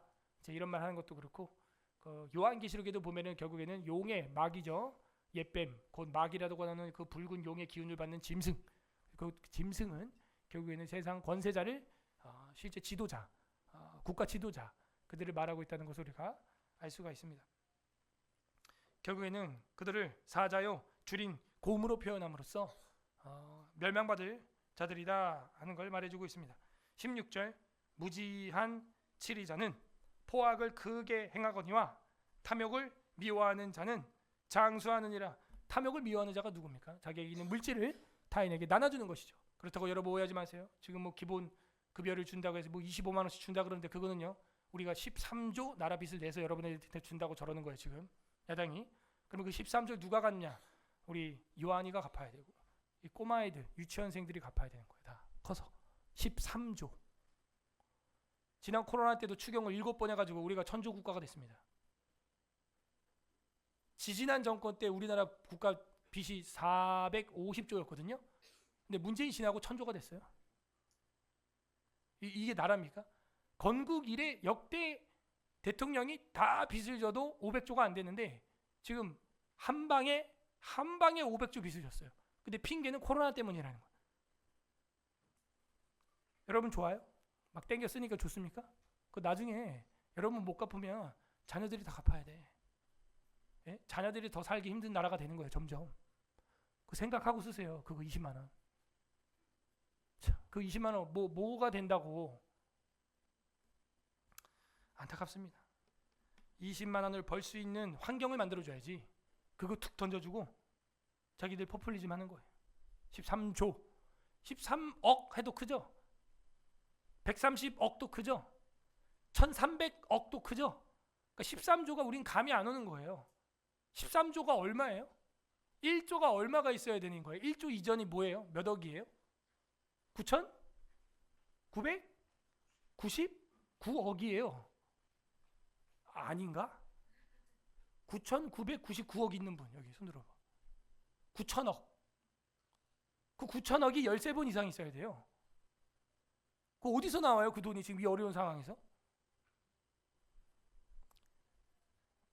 이런 말 하는 것도 그렇고, 그 요한계시록에도 보면은 결국에는 용의 마귀죠. 옛뱀, 곧 마귀라고 하는 그 붉은 용의 기운을 받는 짐승. 그 짐승은 결국에는 세상 권세자를 실제 지도자, 국가 지도자, 그들을 말하고 있다는 것을 우리가 알 수가 있습니다. 결국에는 그들을 사자요 줄인 곰으로 표현함으로써 멸망받을 자들이다 하는 걸 말해주고 있습니다. 16절 무지한 치리자는 포악을 크게 행하거니와 탐욕을 미워하는 자는 장수하느니라. 탐욕을 미워하는 자가 누굽니까? 자기에게 있는 물질을 타인에게 나눠주는 것이죠. 그렇다고 여러분 오해하지 마세요. 지금 뭐 기본 급여를 준다고 해서 뭐 25만 원씩 준다 그러는데 그거는요, 우리가 13조 나라 빚을 내서 여러분한테 준다고 저러는 거예요 지금 야당이. 그러면 그 13조 누가 갚냐? 우리 요한이가 갚아야 되고 이 꼬마애들, 유치원생들이 갚아야 되는 거예요. 다 커서 13조. 지난 코로나 때도 추경을 7번 해가지고 우리가 천조 국가가 됐습니다. 지지난 정권 때 우리나라 국가 빚이 450조였거든요. 근데 문재인 지나고 천조가 됐어요. 이게 나라입니까? 건국 이래 역대 대통령이 다 빚을 져도 500조가 안 됐는데 지금 한 방에 500조 빚을 졌어요. 근데 핑계는 코로나 때문이라는 거예요. 여러분 좋아요? 막 땡겨 쓰니까 좋습니까? 그 나중에 여러분 못 갚으면 자녀들이 다 갚아야 돼. 예? 자녀들이 더 살기 힘든 나라가 되는 거예요. 점점. 그 생각하고 쓰세요. 그거 20만 원. 그 20만 원 뭐가 된다고. 안타깝습니다. 20만 원을 벌 수 있는 환경을 만들어줘야지. 그거 툭 던져주고 자기들 포퓰리즘 하는 거예요. 13조 13억 해도 크죠. 130억도 크죠. 1300억도 크죠. 그러니까 13조가 우린 감이 안 오는 거예요. 13조가 얼마예요? 1조가 얼마가 있어야 되는 거예요? 1조 이전이 뭐예요? 몇 억이에요? 9,999억이에요. 아닌가? 9,999억 있는 분 여기 손 들어봐. 9,000억. 그 9,000억이 13번 이상 있어야 돼요. 그 어디서 나와요? 그 돈이 지금 이 어려운 상황에서?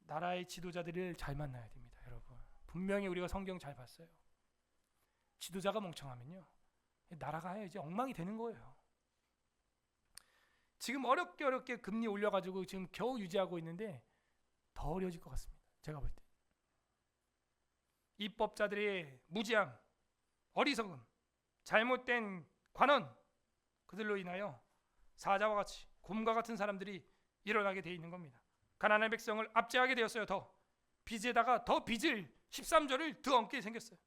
나라의 지도자들을 잘 만나야 됩니다, 여러분. 분명히 우리가 성경 잘 봤어요. 지도자가 멍청하면요, 나라가 이제 엉망이 되는 거예요. 지금 어렵게 금리 올려가지고 지금 겨우 유지하고 있는데 더 어려워질 것 같습니다. 제가 볼 때. 입법자들의 무지함, 어리석음, 잘못된 관원, 그들로 인하여 사자와 같이 곰과 같은 사람들이 일어나게 돼 있는 겁니다. 가난한 백성을 압제하게 되었어요. 더 빚에다가 더 빚을 13조를 더 얹게 생겼어요.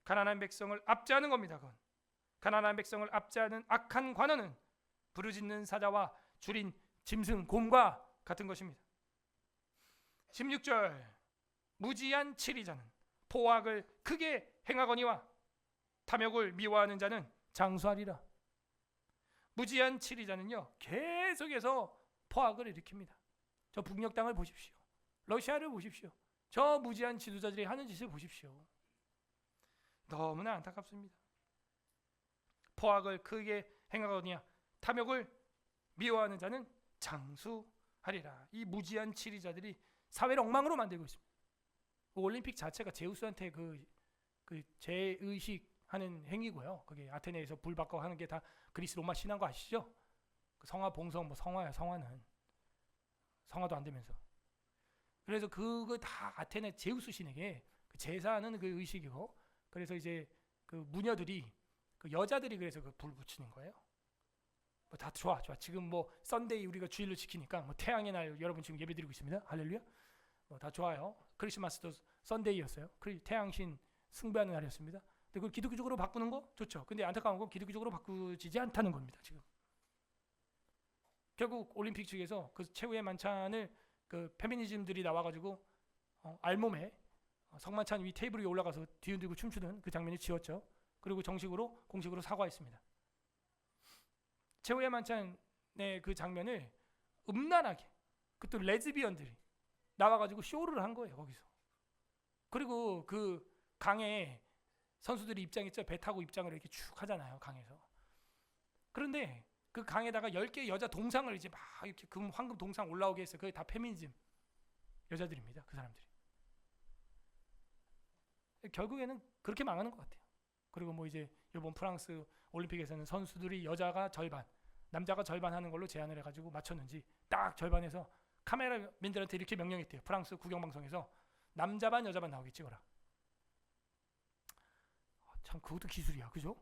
가난한 백성을 압제하는 겁니다. 그건. 가난한 백성을 압제하는 악한 관원은 부르짖는 사자와 줄인 짐승 곰과 같은 것입니다. 16절 무지한 치리자는 포악을 크게 행하거니와 탐욕을 미워하는 자는 장수하리라. 무지한 치리자는요, 계속해서 포악을 일으킵니다. 저 북녘 땅을 보십시오. 러시아를 보십시오. 저 무지한 지도자들이 하는 짓을 보십시오. 너무나 안타깝습니다. 포악을 크게 행하거니와 탐욕을 미워하는 자는 장수하리라. 이 무지한 치리자들이 사회를 엉망으로 만들고 있습니다. 올림픽 자체가 제우스한테 그 제의식하는 행위고요. 그게 아테네에서 불 받고 하는 게 다 그리스 로마 신한 거 아시죠? 그 성화 봉성 뭐 성화야. 성화는 성화도 안 되면서. 그래서 그거 다 아테네 제우스 신에게 그 제사하는 그 의식이고, 그래서 이제 그 무녀들이 그 여자들이 그래서 그 불 붙이는 거예요. 뭐 다 좋아. 지금 뭐 썬데이 우리가 주일로 지키니까 뭐 태양의 날 여러분 지금 예배드리고 있습니다. 할렐루야. 뭐 다 좋아요. 크리스마스도 썬데이였어요. 태양신 숭배하는 날이었습니다. 근데 그걸 기독교적으로 바꾸는 거 좋죠. 근데 안타까운 건 기독교적으로 바꾸지지 않다는 겁니다. 지금 결국 올림픽 측에서 그 최후의 만찬을 그 페미니즘들이 나와가지고 알몸에 성만찬 위 테이블 위에 올라가서 뒤흔들고 춤추는 그 장면이 지었죠. 그리고 공식으로 사과했습니다. 최후의 만찬의 그 장면을 음란하게 그또 레즈비언들이 나와가지고 쇼를 한 거예요 거기서. 그리고 그 강에 선수들이 입장했죠. 배 타고 입장을 이렇게 쭉 하잖아요 강에서. 그런데 그 강에다가 10개 여자 동상을 이제 막 이렇게 황금 동상 올라오게 했어요. 그게 다 페미니즘 여자들입니다. 그 사람들이. 결국에는 그렇게 망하는 것 같아요. 그리고 뭐 이제 이번 프랑스 올림픽에서는 선수들이 여자가 절반, 남자가 절반 하는 걸로 제안을 해가지고 맞췄는지 딱 절반에서 카메라맨들한테 이렇게 명령했대요. 프랑스 국영방송에서 남자 반 여자 반 나오게 찍어라. 참 그것도 기술이야, 그죠?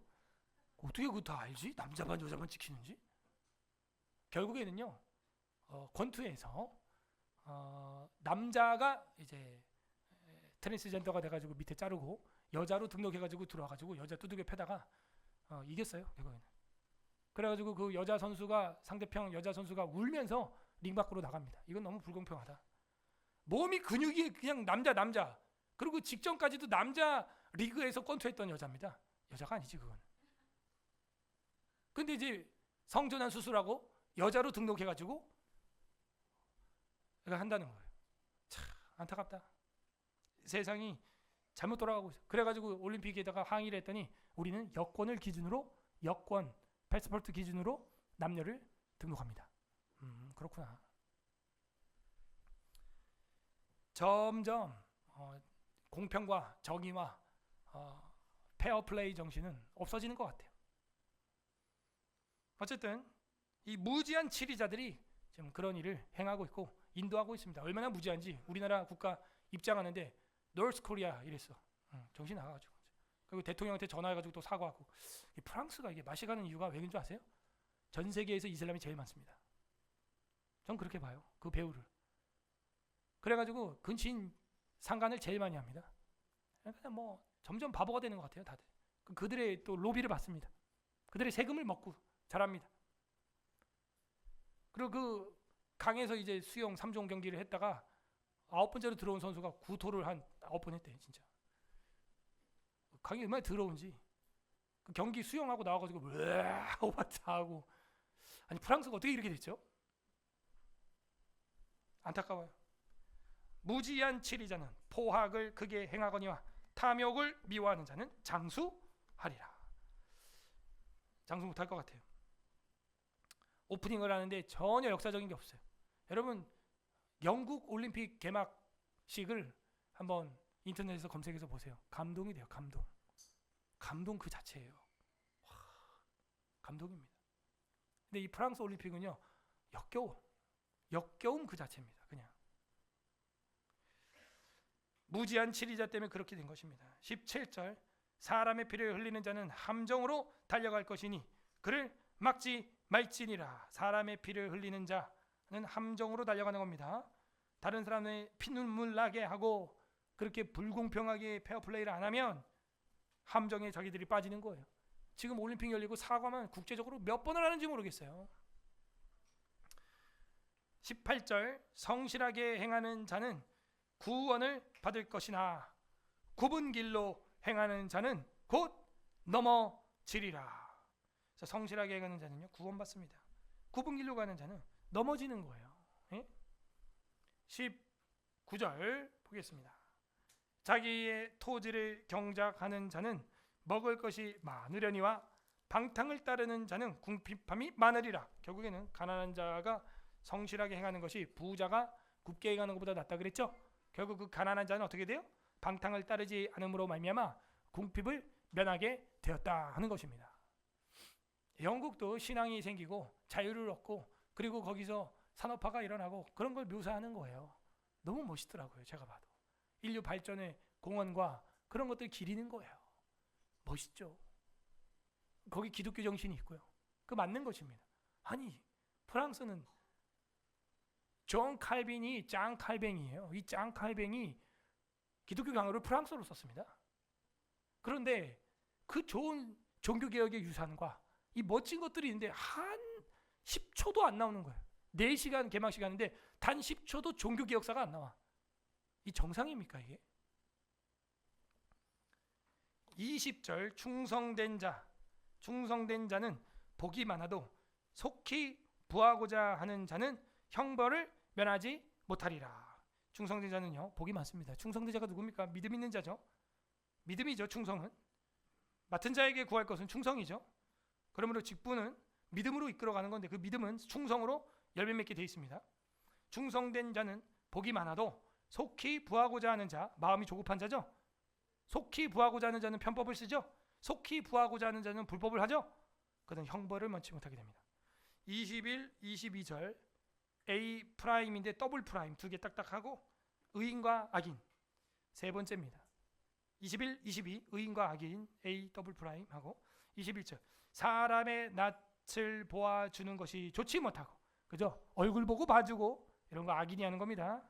어떻게 그거 다 알지? 남자 반 여자 반 찍히는지? 결국에는요 권투에서 남자가 이제 트랜스젠더가 돼가지고 밑에 자르고 여자로 등록해가지고 들어와가지고 여자 두들겨 패다가 이겼어요 결국에는. 그래가지고 그 여자 선수가 상대편 여자 선수가 울면서 링 밖으로 나갑니다. 이건 너무 불공평하다. 몸이 근육이 그냥 남자 그리고 직전까지도 남자 리그에서 권투했던 여자입니다. 여자가 아니지 그건. 근데 이제 성전환 수술하고 여자로 등록해가지고 한다는 거예요. 참 안타깝다. 세상이 잘못 돌아가고 있어. 그래가지고 올림픽에다가 항의를 했더니 우리는 여권을 기준으로 패스포트 기준으로 남녀를 등록합니다. 그렇구나. 점점 공평과 정의와 페어플레이 정신은 없어지는 것 같아요. 어쨌든 이 무지한 치리자들이 지금 그런 일을 행하고 있고 인도하고 있습니다. 얼마나 무지한지 우리나라 국가 입장하는데 노스 코리아 이랬어. 정신 나가가지고. 그리고 대통령한테 전화해가지고 또 사과하고. 이 프랑스가 이게 맛이 가는 이유가 왜인 줄 아세요? 전 세계에서 이슬람이 제일 많습니다. 전 그렇게 봐요. 그 배우를. 그래가지고 근친 상간을 제일 많이 합니다. 그러니까 뭐 점점 바보가 되는 것 같아요 다들. 그들의 또 로비를 받습니다. 그들의 세금을 먹고 자랍니다. 그리고 그 강에서 이제 수영 3종 경기를 했다가 9번째로 들어온 선수가 구토를 한 9번 했대 진짜. 강이 얼마나 더러운지. 그 경기 수영하고 나와가지고 오바타하고. 아니 프랑스가 어떻게 이렇게 됐죠? 안타까워요. 무지한 치리자는 포학을 크게 행하거니와 탐욕을 미워하는 자는 장수하리라. 장수 못할 것 같아요. 오프닝을 하는데 전혀 역사적인 게 없어요. 여러분 영국 올림픽 개막식을 한번 인터넷에서 검색해서 보세요. 감동이 돼요. 감동 그 자체예요. 와, 감동입니다. 근데 이 프랑스 올림픽은요 역겨움 그 자체입니다. 그냥 무지한 치리자 때문에 그렇게 된 것입니다. 17절 사람의 피를 흘리는 자는 함정으로 달려갈 것이니 그를 막지 말지니라. 사람의 피를 흘리는 자는 함정으로 달려가는 겁니다. 다른 사람의 피눈물 나게 하고 그렇게 불공평하게 페어플레이를 안 하면 함정에 자기들이 빠지는 거예요. 지금 올림픽 열리고 사과만 국제적으로 몇 번을 하는지 모르겠어요. 18절 성실하게 행하는 자는 구원을 받을 것이나 굽은 길로 행하는 자는 곧 넘어지리라. 그래서 성실하게 행하는 자는요 구원받습니다. 굽은 길로 가는 자는 넘어지는 거예요. 예? 19절 보겠습니다. 자기의 토지를 경작하는 자는 먹을 것이 많으려니와 방탕을 따르는 자는 궁핍함이 많으리라. 결국에는 가난한 자가 성실하게 행하는 것이 부자가 굽게 행하는 것보다 낫다 그랬죠. 결국 그 가난한 자는 어떻게 돼요? 방탕을 따르지 않음으로 말미암아 궁핍을 면하게 되었다 하는 것입니다. 영국도 신앙이 생기고 자유를 얻고 그리고 거기서 산업화가 일어나고 그런 걸 묘사하는 거예요. 너무 멋있더라고요. 제가 봐도 인류 발전의 공헌과 그런 것들 기리는 거예요. 멋있죠. 거기 기독교 정신이 있고요. 그 맞는 것입니다. 아니 프랑스는 존 칼빈이 짱 칼뱅이에요. 이 짱 칼뱅이 기독교 강요를 프랑스어로 썼습니다. 그런데 그 좋은 종교개혁의 유산과 이 멋진 것들이 있는데 한 10초도 안 나오는 거예요. 4시간 개막 시간인데 단 10초도 종교개혁사가 안 나와. 이 정상입니까 이게? 20절 충성된 자는 복이 많아도 속히 부하고자 하는 자는 형벌을 면하지 못하리라. 충성된 자는요 복이 많습니다. 충성된 자가 누굽니까? 믿음 있는 자죠. 믿음이죠. 충성은 맡은 자에게 구할 것은 충성이죠. 그러므로 직분은 믿음으로 이끌어가는 건데 그 믿음은 충성으로 열매 맺게 되어 있습니다. 충성된 자는 복이 많아도 속히 부하고자 하는 자, 마음이 조급한 자죠. 속히 부하고자 하는 자는 편법을 쓰죠. 속히 부하고자 하는 자는 불법을 하죠. 그는 형벌을 면치 못하게 됩니다. 21, 22절 A 프라임인데 더블 프라임 두 개 딱딱하고 의인과 악인 세 번째입니다. 21, 22 의인과 악인 A 더블 프라임 하고 21절 사람의 낯을 보아주는 것이 좋지 못하고 그죠? 얼굴 보고 봐주고 이런 거 악인이 하는 겁니다.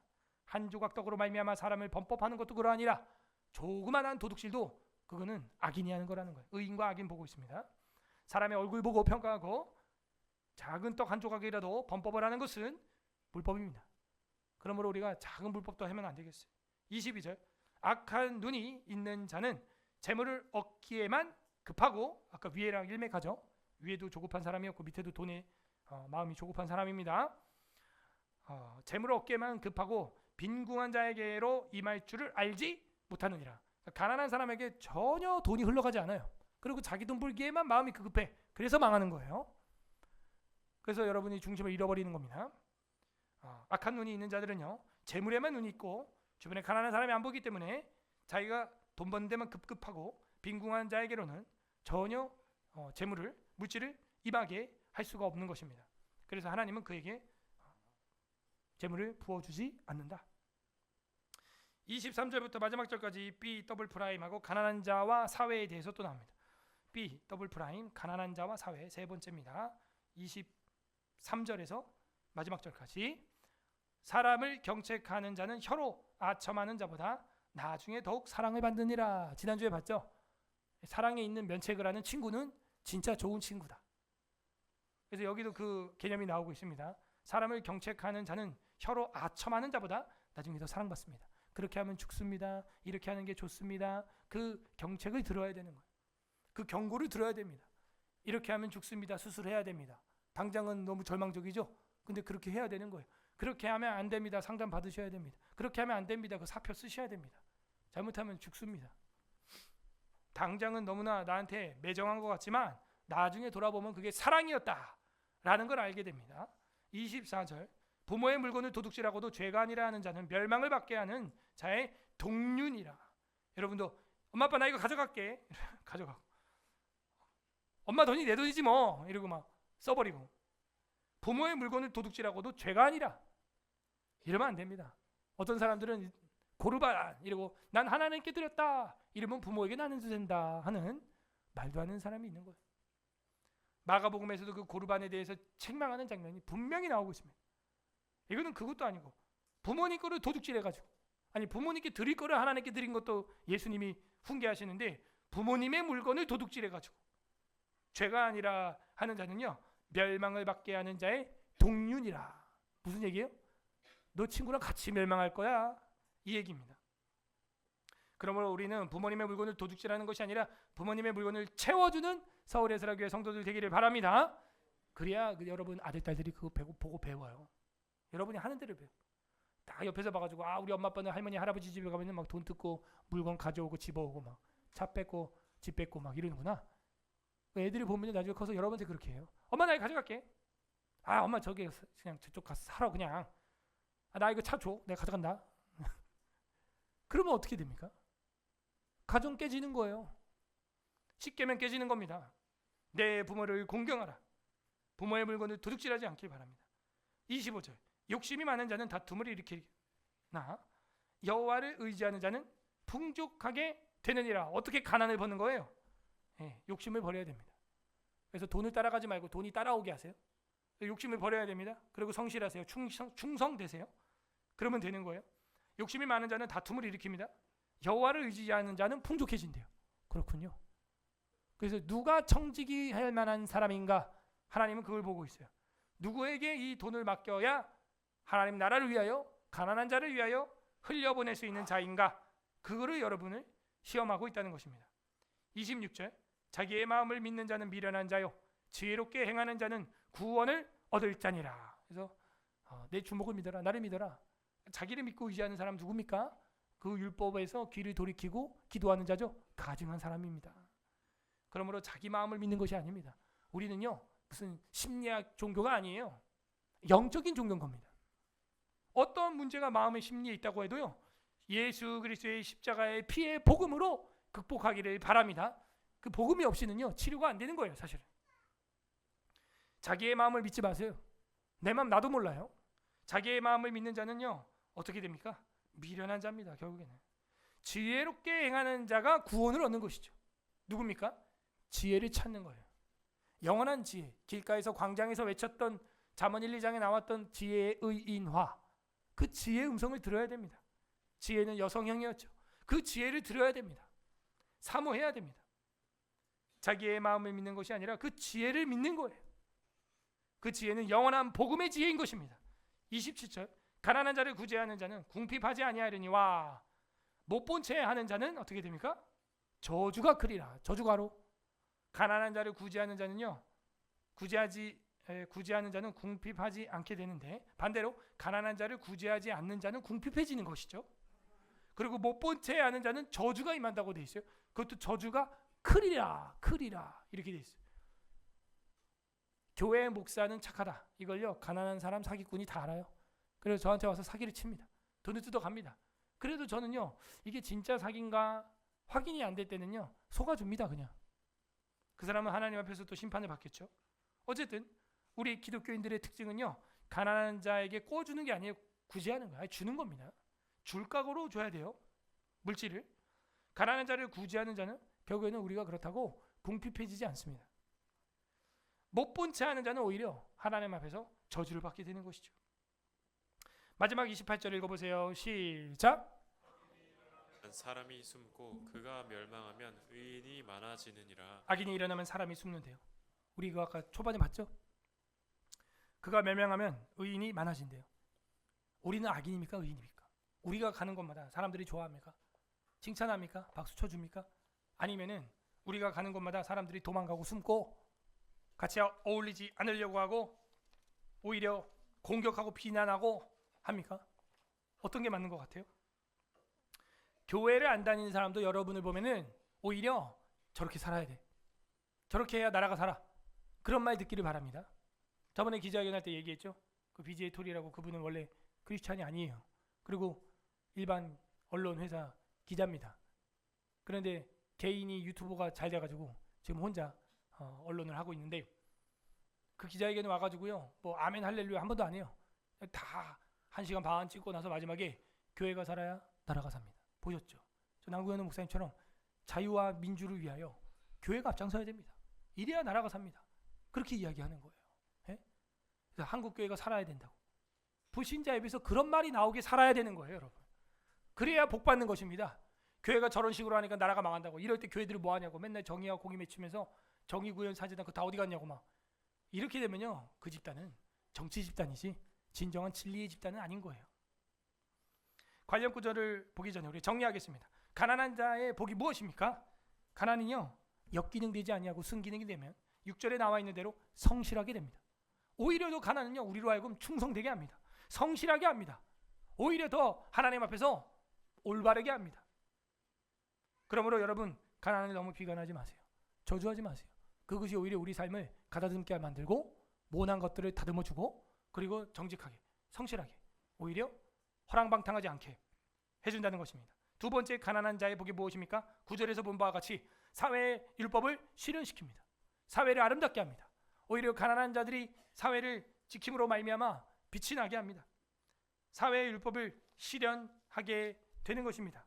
한 조각 떡으로 말미암아 사람을 범법하는 것도 그러하니라. 조그만한 도둑질도 그거는 악인이 하는 거라는 거예요. 의인과 악인 보고 있습니다. 사람의 얼굴 보고 평가하고 작은 떡 한 조각이라도 범법을 하는 것은 불법입니다. 그러므로 우리가 작은 불법도 하면 안 되겠어요. 22절 악한 눈이 있는 자는 재물을 얻기에만 급하고 아까 위에랑 일맥하죠. 위에도 조급한 사람이었고 밑에도 돈에 마음이 조급한 사람입니다. 재물을 얻기에만 급하고 빈궁한 자에게로 임할 줄을 알지 못하느니라. 가난한 사람에게 전혀 돈이 흘러가지 않아요. 그리고 자기 돈 벌기에만 마음이 급해. 그래서 망하는 거예요. 그래서 여러분이 중심을 잃어버리는 겁니다. 악한 눈이 있는 자들은요 재물에만 눈이 있고 주변에 가난한 사람이 안 보기 때문에 자기가 돈 버는 데만 급급하고 빈궁한 자에게로는 전혀 재물을 물질을 임하게 할 수가 없는 것입니다. 그래서 하나님은 그에게 재물을 부어주지 않는다. 23절부터 마지막 절까지 B 더블 프라임하고 가난한 자와 사회에 대해서 또 나옵니다. B 더블 프라임 가난한 자와 사회 세 번째입니다. 23절에서 마지막 절까지 사람을 경책하는 자는 혀로 아첨하는 자보다 나중에 더욱 사랑을 받느니라. 지난주에 봤죠? 사랑에 있는 면책을 하는 친구는 진짜 좋은 친구다. 그래서 여기도 그 개념이 나오고 있습니다. 사람을 경책하는 자는 혀로 아첨하는 자보다 나중에 더 사랑받습니다. 그렇게 하면 죽습니다. 이렇게 하는 게 좋습니다. 그 경책을 들어야 되는 거예요. 그 경고를 들어야 됩니다. 이렇게 하면 죽습니다. 수술해야 됩니다. 당장은 너무 절망적이죠? 근데 그렇게 해야 되는 거예요. 그렇게 하면 안 됩니다. 상담 받으셔야 됩니다. 그렇게 하면 안 됩니다. 그 사표 쓰셔야 됩니다. 잘못하면 죽습니다. 당장은 너무나 나한테 매정한 것 같지만 나중에 돌아보면 그게 사랑이었다라는 걸 알게 됩니다. 24절 부모의 물건을 도둑질하고도 죄가 아니라 하는 자는 멸망을 받게 하는 자의 동륜이라. 여러분도 엄마 아빠 나 이거 가져갈게. 가져가고 엄마 돈이 내 돈이지 뭐 이러고 막 써버리고 부모의 물건을 도둑질하고도 죄가 아니라 이러면 안 됩니다. 어떤 사람들은 고르반 이러고 난 하나님께 드렸다 이러면 부모에게 나눠도 된다 하는 말도 안 되는 사람이 있는 거예요. 마가복음에서도 그 고르반에 대해서 책망하는 장면이 분명히 나오고 있습니다. 이거는 그것도 아니고 부모님 거를 도둑질해가지고 아니 부모님께 드릴 거를 하나님께 드린 것도 예수님이 훈계하시는데 부모님의 물건을 도둑질해가지고 죄가 아니라 하는 자는요 멸망을 받게 하는 자의 동륜이라. 무슨 얘기예요? 너 친구랑 같이 멸망할 거야 이 얘기입니다. 그러므로 우리는 부모님의 물건을 도둑질하는 것이 아니라 부모님의 물건을 채워주는 서울예술학교의 성도들 되기를 바랍니다. 그래야 여러분 아들 딸들이 그거 보고 배워요. 여러분이 하는 대로 배워. 다 옆에서 봐가지고 우리 엄마 아빠는 할머니 할아버지 집에 가면 막 돈 뜯고 물건 가져오고 집어오고 막 차 뺏고 집 뺏고 막 이러는구나. 애들이 보면 나중에 커서 여러분한테 그렇게 해요. 엄마 나 이거 가져갈게. 아 엄마 저기 그냥 저쪽 가서 사러 그냥. 아, 나 이거 차 줘. 내가 가져간다. 그러면 어떻게 됩니까? 가정 깨지는 거예요. 쉽게면 깨지는 겁니다. 내 부모를 공경하라. 부모의 물건을 도둑질하지 않길 바랍니다. 25절 욕심이 많은 자는 다툼을 일으키나 여호와를 의지하는 자는 풍족하게 되느니라. 어떻게 가난을 버는 거예요? 욕심을 버려야 됩니다. 그래서 돈을 따라가지 말고 돈이 따라오게 하세요. 욕심을 버려야 됩니다. 그리고 성실하세요. 충성되세요. 그러면 되는 거예요. 욕심이 많은 자는 다툼을 일으킵니다. 여호와를 의지하는 자는 풍족해진대요. 그렇군요. 그래서 누가 청지기 할 만한 사람인가? 하나님은 그걸 보고 있어요. 누구에게 이 돈을 맡겨야 하나님 나라를 위하여 가난한 자를 위하여 흘려보낼 수 있는 자인가? 그거를 여러분을 시험하고 있다는 것입니다. 26절 자기의 마음을 믿는 자는 미련한 자요 지혜롭게 행하는 자는 구원을 얻을 자니라. 그래서 내 주목을 믿어라. 나를 믿어라. 자기를 믿고 의지하는 사람 누굽니까? 그 율법에서 귀를 돌이키고 기도하는 자죠. 가증한 사람입니다. 그러므로 자기 마음을 믿는 것이 아닙니다. 우리는요 무슨 심리학 종교가 아니에요. 영적인 종교인 겁니다. 어떤 문제가 마음의 심리에 있다고 해도요 예수 그리스도의 십자가의 피의 복음으로 극복하기를 바랍니다. 그 복음이 없이는요 치료가 안 되는 거예요. 사실은 자기의 마음을 믿지 마세요. 내 마음 나도 몰라요. 자기의 마음을 믿는 자는요 어떻게 됩니까? 미련한 자입니다. 결국에는 지혜롭게 행하는 자가 구원을 얻는 것이죠. 누굽니까? 지혜를 찾는 거예요. 영원한 지혜, 길가에서 광장에서 외쳤던 잠언 1, 2장에 나왔던 지혜의 의인화, 그 지혜의 음성을 들어야 됩니다. 지혜는 여성형이었죠. 그 지혜를 들어야 됩니다. 사모해야 됩니다. 자기의 마음을 믿는 것이 아니라 그 지혜를 믿는 거예요. 그 지혜는 영원한 복음의 지혜인 것입니다. 27절 가난한 자를 구제하는 자는 궁핍하지 아니하려니와 못 본 채 하는 자는 어떻게 됩니까? 저주가 크리라. 저주가로. 가난한 자를 구제하는 자는요 구제하는 자는 궁핍하지 않게 되는데 반대로 가난한 자를 구제하지 않는 자는 궁핍해지는 것이죠. 그리고 못 본 채 하는 자는 저주가 임한다고 돼 있어요. 그것도 저주가 크리라 이렇게 돼 있어요. 교회 목사는 착하다. 이걸요 가난한 사람 사기꾼이 다 알아요. 그래서 저한테 와서 사기를 칩니다. 돈을 뜯어갑니다. 그래도 저는요 이게 진짜 사기인가 확인이 안 될 때는요 속아줍니다. 그냥 그 사람은 하나님 앞에서 또 심판을 받겠죠. 어쨌든 우리 기독교인들의 특징은요 가난한 자에게 꿔주는 게 아니에요. 구제하는 거예요. 주는 겁니다. 줄 각오로 줘야 돼요. 물질을. 가난한 자를 구제하는 자는 결국에는 우리가 그렇다고 궁핍해지지 않습니다. 못 본 채 하는 자는 오히려 하나님 앞에서 저주를 받게 되는 것이죠. 마지막 28절 읽어보세요. 시작. 사람이 숨고 그가 멸망하면 의인이 많아지느니라. 악인이 일어나면 사람이 숨는데요. 우리 그 아까 초반에 봤죠? 그가 멸망하면 의인이 많아진대요. 우리는 악인입니까? 의인입니까? 우리가 가는 곳마다 사람들이 좋아합니까? 칭찬합니까? 박수 쳐줍니까? 아니면은 우리가 가는 곳마다 사람들이 도망가고 숨고 같이 어울리지 않으려고 하고 오히려 공격하고 비난하고 합니까? 어떤 게 맞는 것 같아요? 교회를 안 다니는 사람도 여러분을 보면은 오히려 저렇게 살아야 돼. 저렇게 해야 나라가 살아. 그런 말 듣기를 바랍니다. 저번에 기자회견할 때 얘기했죠. 그 BJ 톨이라고 그분은 원래 크리스찬이 아니에요. 그리고 일반 언론 회사 기자입니다. 그런데 개인이 유튜버가 잘 돼가지고 지금 혼자 언론을 하고 있는데 그 기자회견에 와가지고요. 뭐 아멘 할렐루야 한 번도 안 해요. 다 1시간 반 찍고 나서 마지막에 교회가 살아야 나라가 삽니다. 보셨죠? 저 남구현우 목사님처럼 자유와 민주를 위하여 교회가 앞장서야 됩니다. 이래야 나라가 삽니다. 그렇게 이야기하는 거예요. 예? 그래서 한국 교회가 살아야 된다고. 불신자에 비해서 그런 말이 나오게 살아야 되는 거예요, 여러분. 그래야 복 받는 것입니다. 교회가 저런 식으로 하니까 나라가 망한다고. 이럴 때 교회들이 뭐 하냐고. 맨날 정의와 공의 맺히면서 정의 구현 사제단 그거 다 어디 갔냐고 막. 이렇게 되면요, 그 집단은 정치 집단이지 진정한 진리의 집단은 아닌 거예요. 관련 구절을 보기 전에 우리 정리하겠습니다. 가난한 자의 복이 무엇입니까? 가난은요 역기능 되지 아니하고 순기능이 되면 6절에 나와 있는 대로 성실하게 됩니다. 오히려 더 가난은요 우리로 하여금 충성되게 합니다. 성실하게 합니다. 오히려 더 하나님 앞에서 올바르게 합니다. 그러므로 여러분 가난을 너무 비관하지 마세요. 저주하지 마세요. 그것이 오히려 우리 삶을 가다듬게 만들고 모난 것들을 다듬어주고 그리고 정직하게 성실하게 오히려 허랑방탕하지 않게 해준다는 것입니다. 두 번째 가난한 자의 복이 무엇입니까? 9절에서 본 바와 같이 사회의 율법을 실현시킵니다. 사회를 아름답게 합니다. 오히려 가난한 자들이 사회를 지킴으로 말미암아 빛이 나게 합니다. 사회의 율법을 실현하게 되는 것입니다.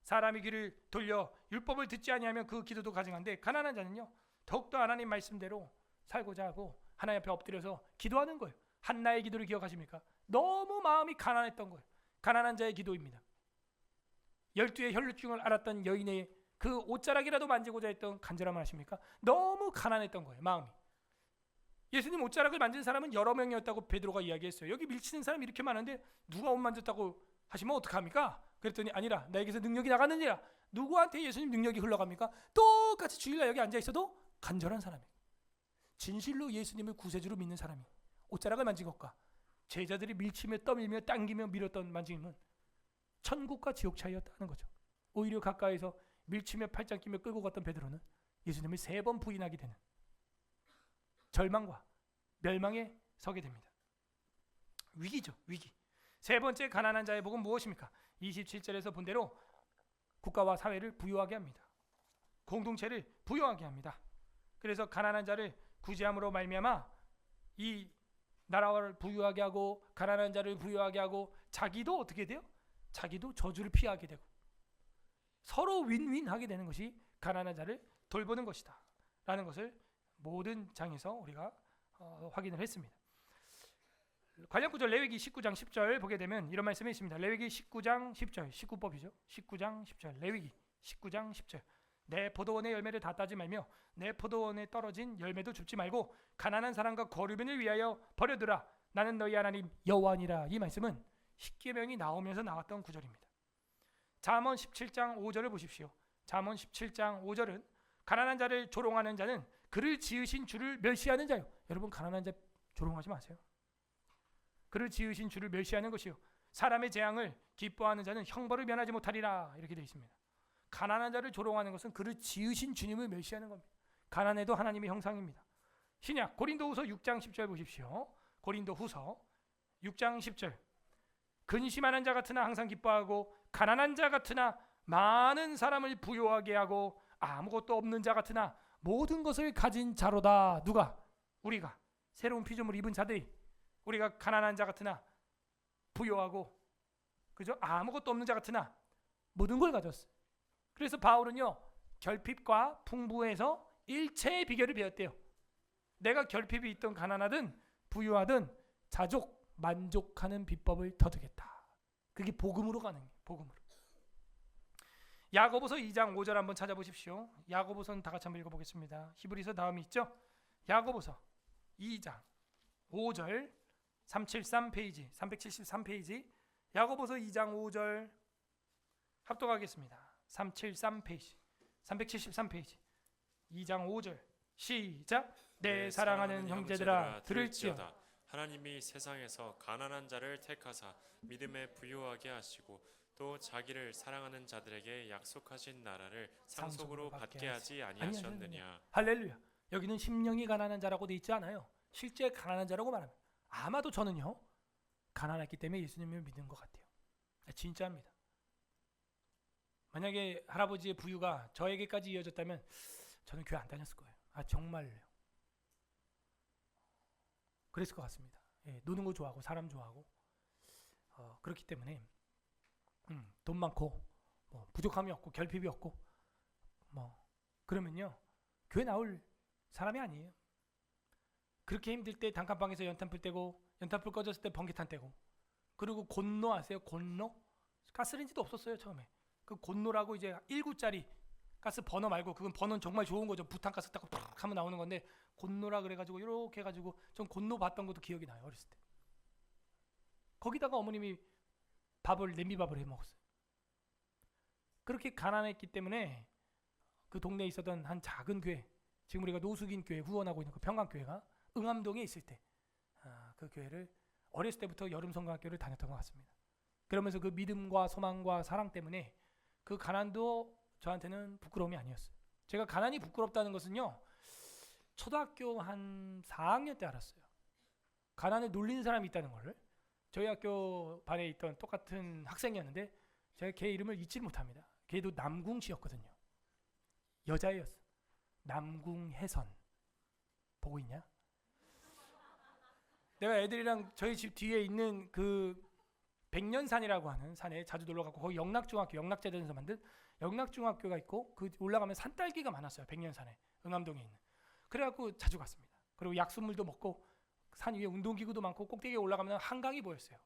사람이 귀를 돌려 율법을 듣지 아니하면 그 기도도 가증한데 가난한 자는요 더욱더 하나님 말씀대로 살고자 하고 하나님 앞에 엎드려서 기도하는 거예요. 한나의 기도를 기억하십니까? 너무 마음이 가난했던 거예요. 가난한 자의 기도입니다. 12의 혈루증을 앓았던 여인의 그 옷자락이라도 만지고자 했던 간절함을 아십니까? 너무 가난했던 거예요. 마음이. 예수님 옷자락을 만진 사람은 여러 명이었다고 베드로가 이야기했어요. 여기 밀치는 사람이 이렇게 많은데 누가 옷 만졌다고 하시면 어떡합니까? 그랬더니 아니라 나에게서 능력이 나갔느니라. 누구한테 예수님 능력이 흘러갑니까? 똑같이 주일날 여기 앉아 있어도 간절한 사람이, 진실로 예수님을 구세주로 믿는 사람이 옷자락을 만진 것과 제자들이 밀치며 떠밀며 당기며 밀었던 만짐은 천국과 지옥 차이였다는 거죠. 오히려 가까이서 밀치며 팔짱 끼며 끌고 갔던 베드로는 예수님을 3번 부인하게 되는 절망과 멸망에 서게 됩니다. 위기죠, 위기. 세 번째 가난한 자의 복은 무엇입니까? 27절에서 본 대로 국가와 사회를 부유하게 합니다. 공동체를 부유하게 합니다. 그래서 가난한 자를 구제함으로 말미암아 이 나라를 부유하게 하고 가난한 자를 부유하게 하고 자기도 어떻게 돼요? 자기도 저주를 피하게 되고 서로 윈윈하게 되는 것이 가난한 자를 돌보는 것이다 라는 것을 모든 장에서 우리가 확인을 했습니다. 관련 구절 레위기 19장 10절 보게 되면 이런 말씀이 있습니다. 레위기 19장 10절 19법이죠. 19장 10절 레위기 19장 10절 내 포도원의 열매를 다 따지 말며 내 포도원에 떨어진 열매도 줍지 말고 가난한 사람과 거류변을 위하여 버려두라. 나는 너희 하나님 여호와니라. 이 말씀은 십계명이 나오면서 나왔던 구절입니다. 잠언 17장 5절을 보십시오. 잠언 17장 5절은 가난한 자를 조롱하는 자는 그를 지으신 주를 멸시하는 자요. 여러분 가난한 자 조롱하지 마세요. 그를 지으신 주를 멸시하는 것이요 사람의 재앙을 기뻐하는 자는 형벌을 면하지 못하리라. 이렇게 되어 있습니다. 가난한 자를 조롱하는 것은 그를 지으신 주님을 멸시하는 겁니다. 가난해도 하나님의 형상입니다. 신약 고린도후서 6장 10절 보십시오. 고린도후서 6장 10절 근심하는 자 같으나 항상 기뻐하고 가난한 자 같으나 많은 사람을 부유하게 하고 아무것도 없는 자 같으나 모든 것을 가진 자로다. 누가? 우리가 새로운 피조물 입은 자들이 우리가 가난한 자 같으나 부유하고 그죠? 아무것도 없는 자 같으나 모든 걸 가졌어요. 그래서 바울은요 결핍과 풍부에서 일체의 비결을 배웠대요. 내가 결핍이 있던 가난하든 부유하든 자족 만족하는 비법을 터득했다. 그게 복음으로 가는 거예요. 복음으로. 야고보서 2장 5절 한번 찾아보십시오. 야고보서는 다 같이 한번 읽어보겠습니다. 히브리서 다음이 있죠. 야고보서 2장 5절 373페이지 373페이지 야고보서 2장 5절 합독하겠습니다. 373페이지 373페이지 2장 5절 시작. 내 사랑하는 형제들아 들을지어다. 하나님이 세상에서 가난한 자를 택하사 믿음에 부유하게 하시고 또 자기를 사랑하는 자들에게 약속하신 나라를 상속으로 받게 하지 아니하셨느냐. 할렐루야. 여기는 심령이 가난한 자라고 돼 있지 않아요. 실제 가난한 자라고 말합니다. 아마도 저는요 가난했기 때문에 예수님을 믿는 것 같아요. 진짜입니다. 만약에 할아버지의 부유가 저에게까지 이어졌다면 저는 교회 안 다녔을 거예요. 정말로요. 그랬을 것 같습니다. 노는 거 좋아하고 사람 좋아하고 그렇기 때문에 돈 많고 부족함이 없고 결핍이 없고 그러면요 교회 나올 사람이 아니에요. 그렇게 힘들 때 단칸방에서 연탄불 떼고 연탄불 꺼졌을 때 번개탄 떼고 그리고 곤노 아세요? 곤노? 가스레인지도 없었어요 처음에. 그 곤노라고 이제 1구짜리 가스 버너 말고 그건 버너는 정말 좋은 거죠. 부탄가스 딱 팍 하면 나오는 건데 곤노라 그래가지고 이렇게 해가지고 전 곤노 봤던 것도 기억이 나요. 어렸을 때. 거기다가 어머님이 냄비밥을 해 먹었어요. 그렇게 가난했기 때문에 그 동네에 있었던 한 작은 교회, 지금 우리가 노숙인 교회 후원하고 있는 그 평강교회가 응암동에 있을 때 그 교회를 어렸을 때부터 여름 성경학교를 다녔던 것 같습니다. 그러면서 그 믿음과 소망과 사랑 때문에 그 가난도 저한테는 부끄러움이 아니었어요. 제가 가난이 부끄럽다는 것은요 초등학교 한 4학년 때 알았어요. 가난을 놀리는 사람이 있다는 걸. 저희 학교 반에 있던 똑같은 학생이었는데 제가 걔 이름을 잊지 못합니다. 걔도 남궁시였거든요. 여자애였어. 남궁혜선. 보고 있냐? 내가 애들이랑 저희 집 뒤에 있는 그 백년산이라고 하는 산에 자주 놀러 가고, 거기 영락중학교, 영락재단에서 만든 영락중학교가 있고, 그 올라가면 산딸기가 많았어요. 백년산에, 응암동에 있는. 그래갖고 자주 갔습니다. 그리고 약수물도 먹고, 산 위에 운동기구도 많고, 꼭대기에 올라가면 한강이 보였어요.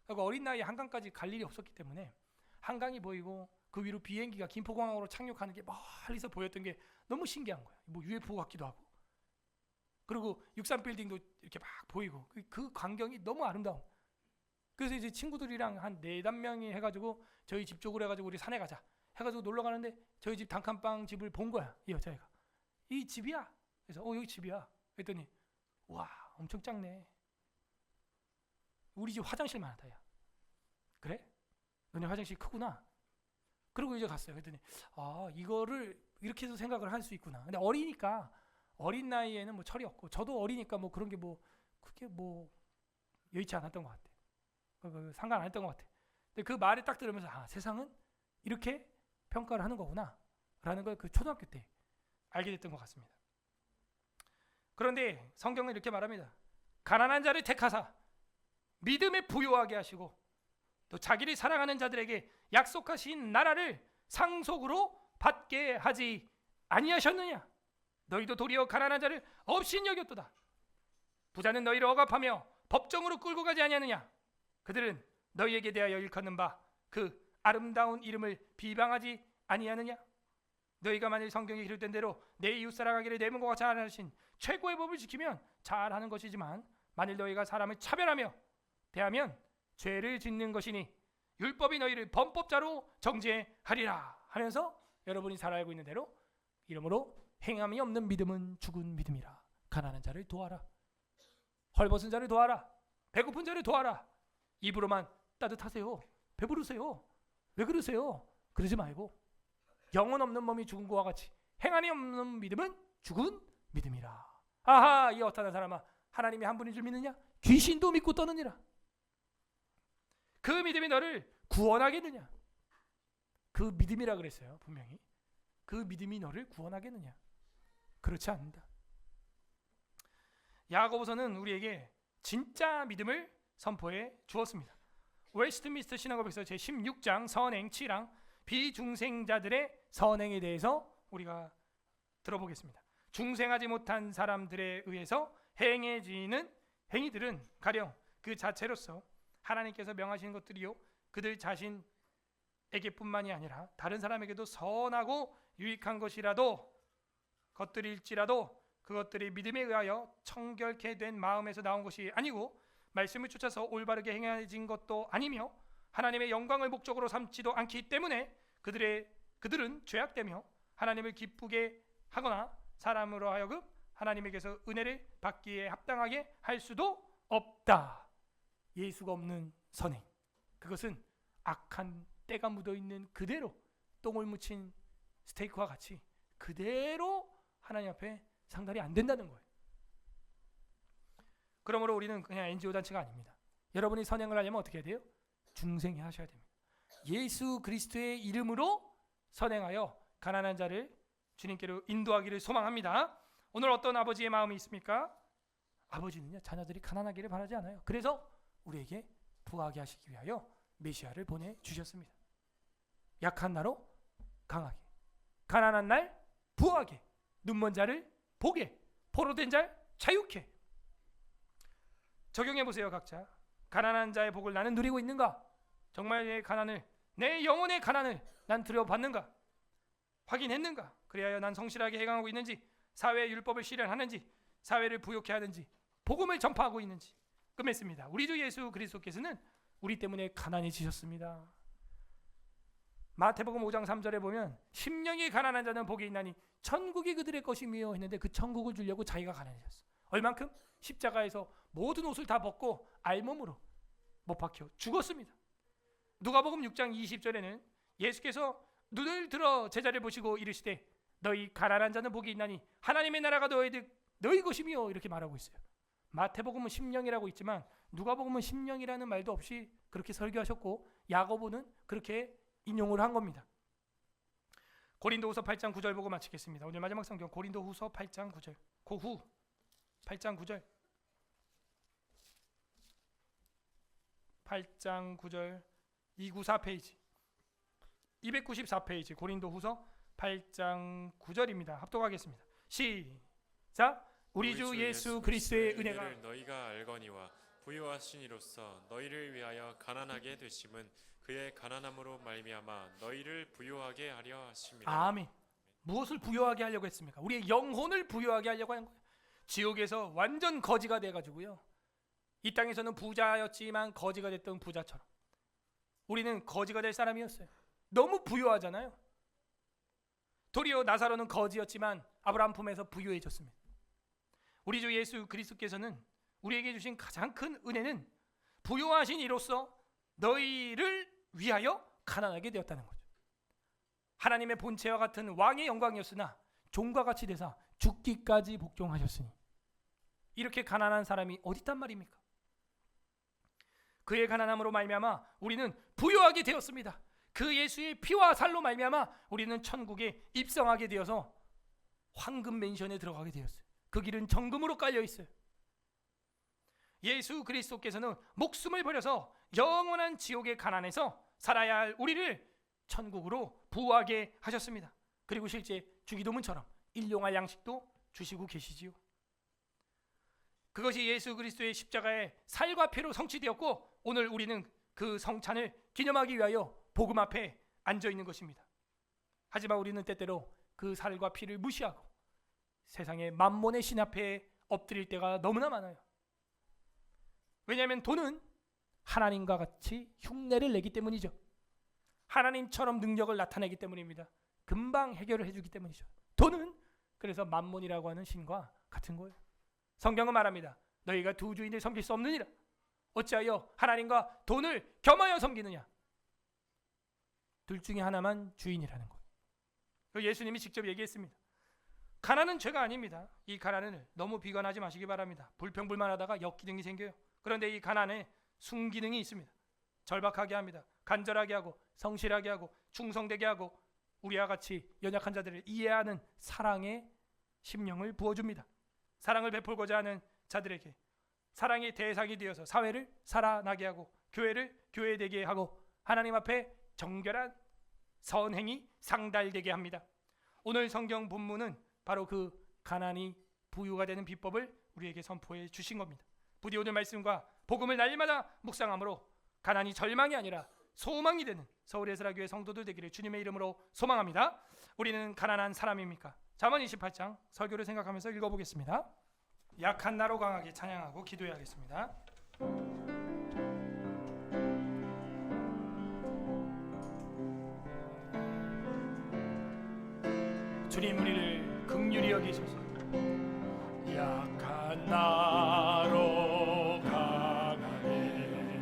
그리고 어린 나이에 한강까지 갈 일이 없었기 때문에 한강이 보이고, 그 위로 비행기가 김포공항으로 착륙하는 게 멀리서 보였던 게 너무 신기한 거예요. 뭐 UFO 같기도 하고. 그리고 63빌딩도 이렇게 막 보이고, 그 광경이 너무 아름다워. 그래서 이제 친구들이랑 한 4-5명이 해가지고 저희 집 쪽으로 해가지고 우리 산에 가자 해가지고 놀러 가는데, 저희 집 단칸방 집을 본 거야. 이 여자애가. 이 집이야. 그래서 여기 집이야. 그랬더니 와, 엄청 작네. 우리 집 화장실만 하다. 야, 그래? 너네 화장실 크구나. 그리고 이제 갔어요. 그랬더니 이거를 이렇게 해서 생각을 할 수 있구나. 근데 어리니까, 어린 나이에는 뭐 철이 없고, 저도 어리니까 뭐 그런 게 뭐 그게 뭐 여의치 않았던 것 같아. 상관 안 했던 것 같아. 근데 그 말을 딱 들으면서 세상은 이렇게 평가를 하는 거구나 라는 걸 그 초등학교 때 알게 됐던 것 같습니다. 그런데 성경은 이렇게 말합니다. 가난한 자를 택하사 믿음에 부요하게 하시고, 또 자기를 사랑하는 자들에게 약속하신 나라를 상속으로 받게 하지 아니하셨느냐. 너희도 도리어 가난한 자를 없인 여겼도다. 부자는 너희를 억압하며 법정으로 끌고 가지 아니하느냐. 그들은 너희에게 대하여 일컫는 바 그 아름다운 이름을 비방하지 아니하느냐. 너희가 만일 성경에 기록된 대로 내 이웃 사랑하기를 내 몸과 같이 하신 최고의 법을 지키면 잘하는 것이지만, 만일 너희가 사람을 차별하며 대하면 죄를 짓는 것이니 율법이 너희를 범법자로 정죄하리라 하면서, 여러분이 잘 알고 있는 대로 이러므로 행함이 없는 믿음은 죽은 믿음이라. 가난한 자를 도와라. 헐벗은 자를 도와라. 배고픈 자를 도와라. 입으로만 따뜻하세요. 배부르세요. 왜 그러세요? 그러지 말고, 영혼 없는 몸이 죽은 것과 같이 행함이 없는 믿음은 죽은 믿음이라. 아하, 이 어떠한 사람아, 하나님이 한 분인 줄 믿느냐? 귀신도 믿고 떠느니라. 그 믿음이 너를 구원하겠느냐? 그 믿음이라 그랬어요. 분명히 그 믿음이 너를 구원하겠느냐? 그렇지 않는다. 야고보서는 우리에게 진짜 믿음을 선포해 주었습니다. 웨스트민스터 신학고백서 제16장 선행 7항 비중생자들의 선행에 대해서 우리가 들어보겠습니다. 중생하지 못한 사람들에 의해서 행해지는 행위들은 가령 그 자체로서 하나님께서 명하신 것들이요, 그들 자신에게뿐만이 아니라 다른 사람에게도 선하고 유익한 것들일지라도 그것들이 믿음에 의하여 청결케 된 마음에서 나온 것이 아니고, 말씀을 쫓아서 올바르게 행해진 것도 아니며, 하나님의 영광을 목적으로 삼지도 않기 때문에 그들은 죄악되며 하나님을 기쁘게 하거나 사람으로 하여금 하나님에게서 은혜를 받기에 합당하게 할 수도 없다. 예수가 없는 선행, 그것은 악한 때가 묻어있는 그대로 똥을 묻힌 스테이크와 같이 그대로 하나님 앞에 상달이 안 된다는 거예요. 그러므로 우리는 그냥 NGO 단체가 아닙니다. 여러분이 선행을 하려면 어떻게 해야 돼요? 중생해 하셔야 됩니다. 예수 그리스도의 이름으로 선행하여 가난한 자를 주님께로 인도하기를 소망합니다. 오늘 어떤 아버지의 마음이 있습니까? 아버지는요, 자녀들이 가난하기를 바라지 않아요. 그래서 우리에게 부하게 하시기 위하여 메시아를 보내주셨습니다. 약한 나로 강하게, 가난한 날 부하게, 눈먼 자를 보게, 포로된 자를 자유케. 적용해 보세요, 각자. 가난한 자의 복을 나는 누리고 있는가? 정말 내 가난을, 내 영혼의 가난을 난 들여봤는가? 확인했는가? 그리하여 난 성실하게 행하고 있는지, 사회의 율법을 실현하는지, 사회를 부욕해 하는지, 복음을 전파하고 있는지. 끝맺습니다. 우리 주 예수 그리스도께서는 우리 때문에 가난해지셨습니다. 마태복음 5장 3절에 보면 심령이 가난한 자는 복이 있나니 천국이 그들의 것이며 했는데, 그 천국을 주려고 자기가 가난해졌어. 얼만큼? 십자가에서 모든 옷을 다 벗고 알몸으로 못 박혀 죽었습니다. 누가복음 6장 20절에는 예수께서 눈을 들어 제자를 보시고 이르시되 너희 가난한 자는 복이 있나니 하나님의 나라가 너희 것이며 이렇게 말하고 있어요. 마태복음은 심령이라고 있지만 누가복음은 심령이라는 말도 없이 그렇게 설교하셨고 야고보는 그렇게 인용을 한 겁니다. 고린도후서 8장 9절 보고 마치겠습니다. 오늘 마지막 성경 고린도후서 8장 9절. 고후 8장 9절. 8장 9절 294페이지 294페이지 고린도후서 8장 9절입니다. 합독하겠습니다. 시작. 우리 주 예수 그리스도의 은혜가 너희가 알거니와 부요하신 이로써 너희를 위하여 가난하게 되심은 그의 가난함으로 말미암아 너희를 부요하게 하려 하심이라. 아멘. 무엇을 부요하게 하려고 했습니까? 우리의 영혼을 부요하게 하려고 한 거예요. 지옥에서 완전 거지가 돼가지고요, 이 땅에서는 부자였지만 거지가 됐던 부자처럼 우리는 거지가 될 사람이었어요. 너무 부요하잖아요. 도리어 나사로는 거지였지만 아브라함 품에서 부유해졌습니다. 우리 주 예수 그리스도께서는 우리에게 주신 가장 큰 은혜는 부요하신 이로써 너희를 위하여 가난하게 되었다는 거죠. 하나님의 본체와 같은 왕의 영광이었으나 종과 같이 되사 죽기까지 복종하셨으니 이렇게 가난한 사람이 어디 있단 말입니까? 그의 가난함으로 말미암아 우리는 부요하게 되었습니다. 그 예수의 피와 살로 말미암아 우리는 천국에 입성하게 되어서 황금 맨션에 들어가게 되었어요. 그 길은 정금으로 깔려 있어요. 예수 그리스도께서는 목숨을 버려서 영원한 지옥의 가난에서 살아야 할 우리를 천국으로 부하게 하셨습니다. 그리고 실제 주기도문처럼 일용할 양식도 주시고 계시지요. 그것이 예수 그리스도의 십자가의 살과 피로 성취되었고 오늘 우리는 그 성찬을 기념하기 위하여 복음 앞에 앉아 있는 것입니다. 하지만 우리는 때때로 그 살과 피를 무시하고 세상의 만몬의 신 앞에 엎드릴 때가 너무나 많아요. 왜냐하면 돈은 하나님과 같이 흉내를 내기 때문이죠. 하나님처럼 능력을 나타내기 때문입니다. 금방 해결을 해주기 때문이죠. 돈은 그래서 만몬이라고 하는 신과 같은 거예요. 성경은 말합니다. 너희가 두 주인을 섬길 수 없느니라. 어찌하여 하나님과 돈을 겸하여 섬기느냐. 둘 중에 하나만 주인이라는 거예요. 예수님이 직접 얘기했습니다. 가난은 죄가 아닙니다. 이 가난을 너무 비관하지 마시기 바랍니다. 불평불만하다가 역기능이 생겨요. 그런데 이 가난에 순기능이 있습니다. 절박하게 합니다. 간절하게 하고 성실하게 하고 충성되게 하고 우리와 같이 연약한 자들을 이해하는 사랑의 심령을 부어줍니다. 사랑을 베풀고자 하는 자들에게 사랑의 대상이 되어서 사회를 살아나게 하고 교회를 교회되게 하고 하나님 앞에 정결한 선행이 상달되게 합니다. 오늘 성경 본문은 바로 그 가난이 부유가 되는 비법을 우리에게 선포해 주신 겁니다. 부디 오늘 말씀과 복음을 날마다 묵상함으로 가난이 절망이 아니라 소망이 되는 서울예술학교의 성도들 되기를 주님의 이름으로 소망합니다. 우리는 가난한 사람입니까? 잠언 28장 설교를 생각하면서 읽어보겠습니다. 약한 나로 강하게 찬양하고 기도해야겠습니다. 주님 우리를 긍휼히 여기소서. 약한 나로 강하게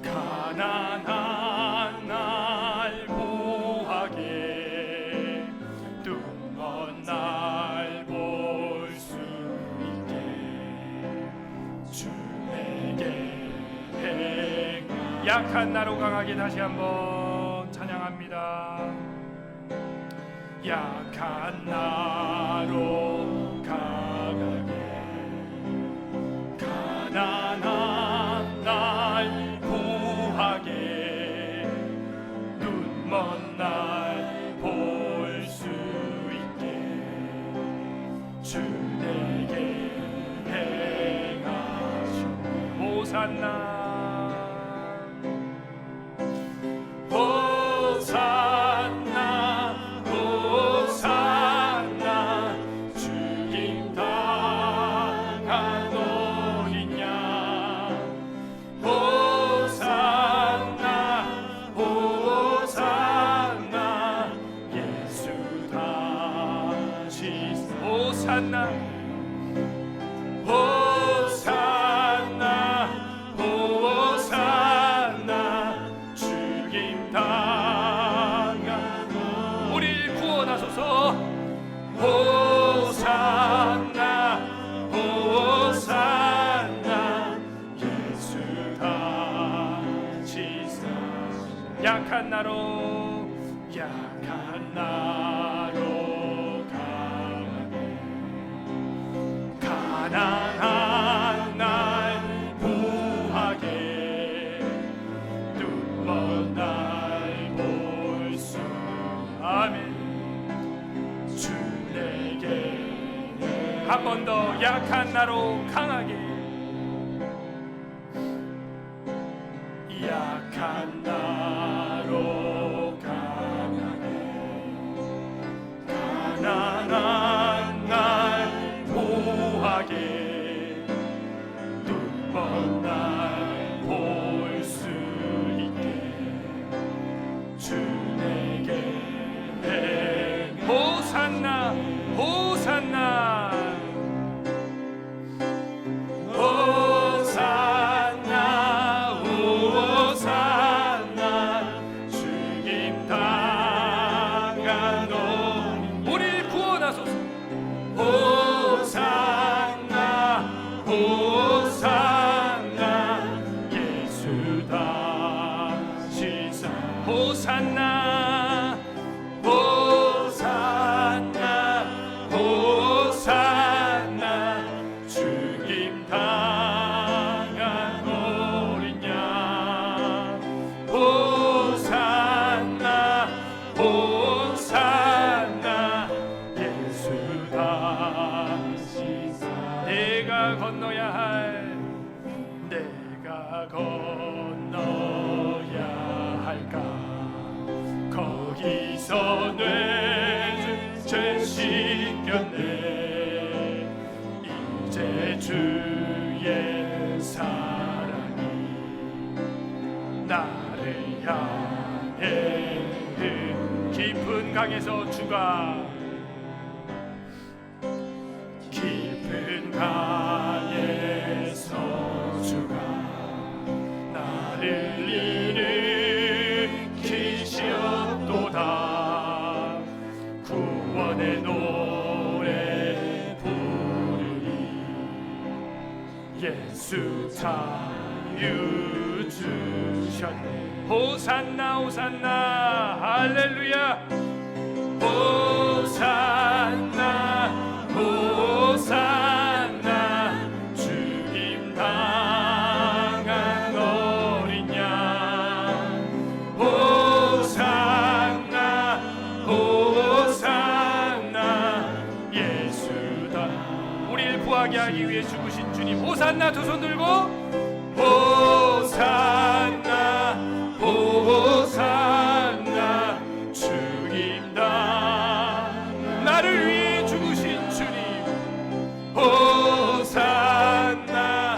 가난한 날 구하게 눈먼 날 볼 수 있게 주 내게 행하. 약한 나로 강하게 다시 한번 찬양합니다. 약한 나로 강하게 가난한 날 구하게 눈먼 날 볼 수 있게 주 내게 행하시오. 호산나 우리를 구원하소서. 나로 약한 나로 강하게 가난한 날 부하게 눈먼 날 볼 수 아멘 주 내게 한 번 더 약한 나로 강하게 약한 나로 강하게 가난한 날 보하게 눈먼 날 볼 수 있게 주 내게 호산나 호산나 호산나 호산나 죽임 당한 우리를 구원하소서 호산나 호산나 예수 다시 사 호산나 호산나 호산나 죽임 당한 어린 양 호산나 호산나 예수 다시 사 내가 건너야 할까 거기서 죄 씻겼네 이제 주의 사랑이 나를 향해 깊은 강에서 주가 깊은 강에서 주가 나를 일으키시었도다 구원의 노래 부르리 예수 자유 주셨네 호산나 호산나 할렐루야 호산나 호산나 죽임 당한 어린 양 호산나 호산나 예수다 우리를 구하게 하기 위해 죽으신 주님 호산나 두 손 들고 호산나 호산나 죽임 당한 나를 위해 죽으신 주님 호산나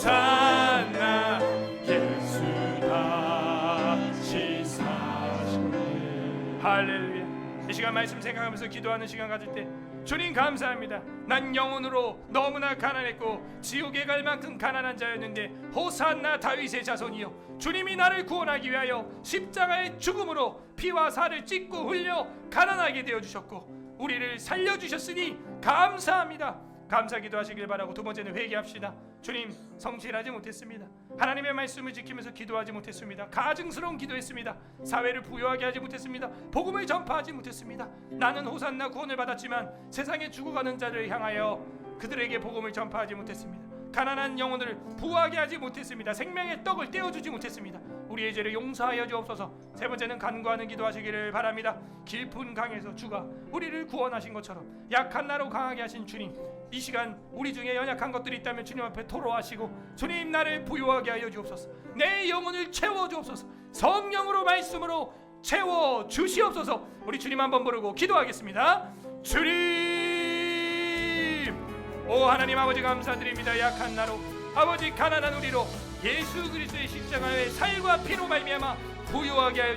호산나 예수 다시 사시네 할렐루야 이 시간 말씀 생각하면서 기도하는 시간 가질 때 주님 감사합니다 난 영혼으로 너무나 가난했고 지옥에 갈 만큼 가난한 자였는데 호산나 다윗의 자손이여 주님이 나를 구원하기 위하여 십자가의 죽음으로 피와 살을 찢고 흘려 가난하게 되어주셨고 우리를 살려주셨으니 감사합니다 감사 기도하시길 바라고 두 번째는 회개합시다 주님 성실하지 못했습니다 하나님의 말씀을 지키면서 기도하지 못했습니다 가증스러운 기도했습니다 사회를 부유하게 하지 못했습니다 복음을 전파하지 못했습니다 나는 호산나 구원을 받았지만 세상에 죽어가는 자를 향하여 그들에게 복음을 전파하지 못했습니다 가난한 영혼을 부하게 하지 못했습니다 생명의 떡을 떼어주지 못했습니다 우리의 죄를 용서하여 주옵소서 세 번째는 간구하는 기도하시기를 바랍니다 깊은 강에서 주가 우리를 구원하신 것처럼 약한 나로 강하게 하신 주님 이 시간 우리 중에 연약한 것들이 있다면 주님 앞에 토로하시고 주님 나를 부유하게 하여 주옵소서 내 영혼을 채워 주옵소서 성령으로 말씀으로 채워 주시옵소서 우리 주님 한번 부르고 기도하겠습니다 주님 오 하나님 아버지 감사드립니다 약한 나로 아버지 가난한 우리로 예수 그리스도의 십자가의 살과 피로 말미암아 부유하게 하여 주시옵소서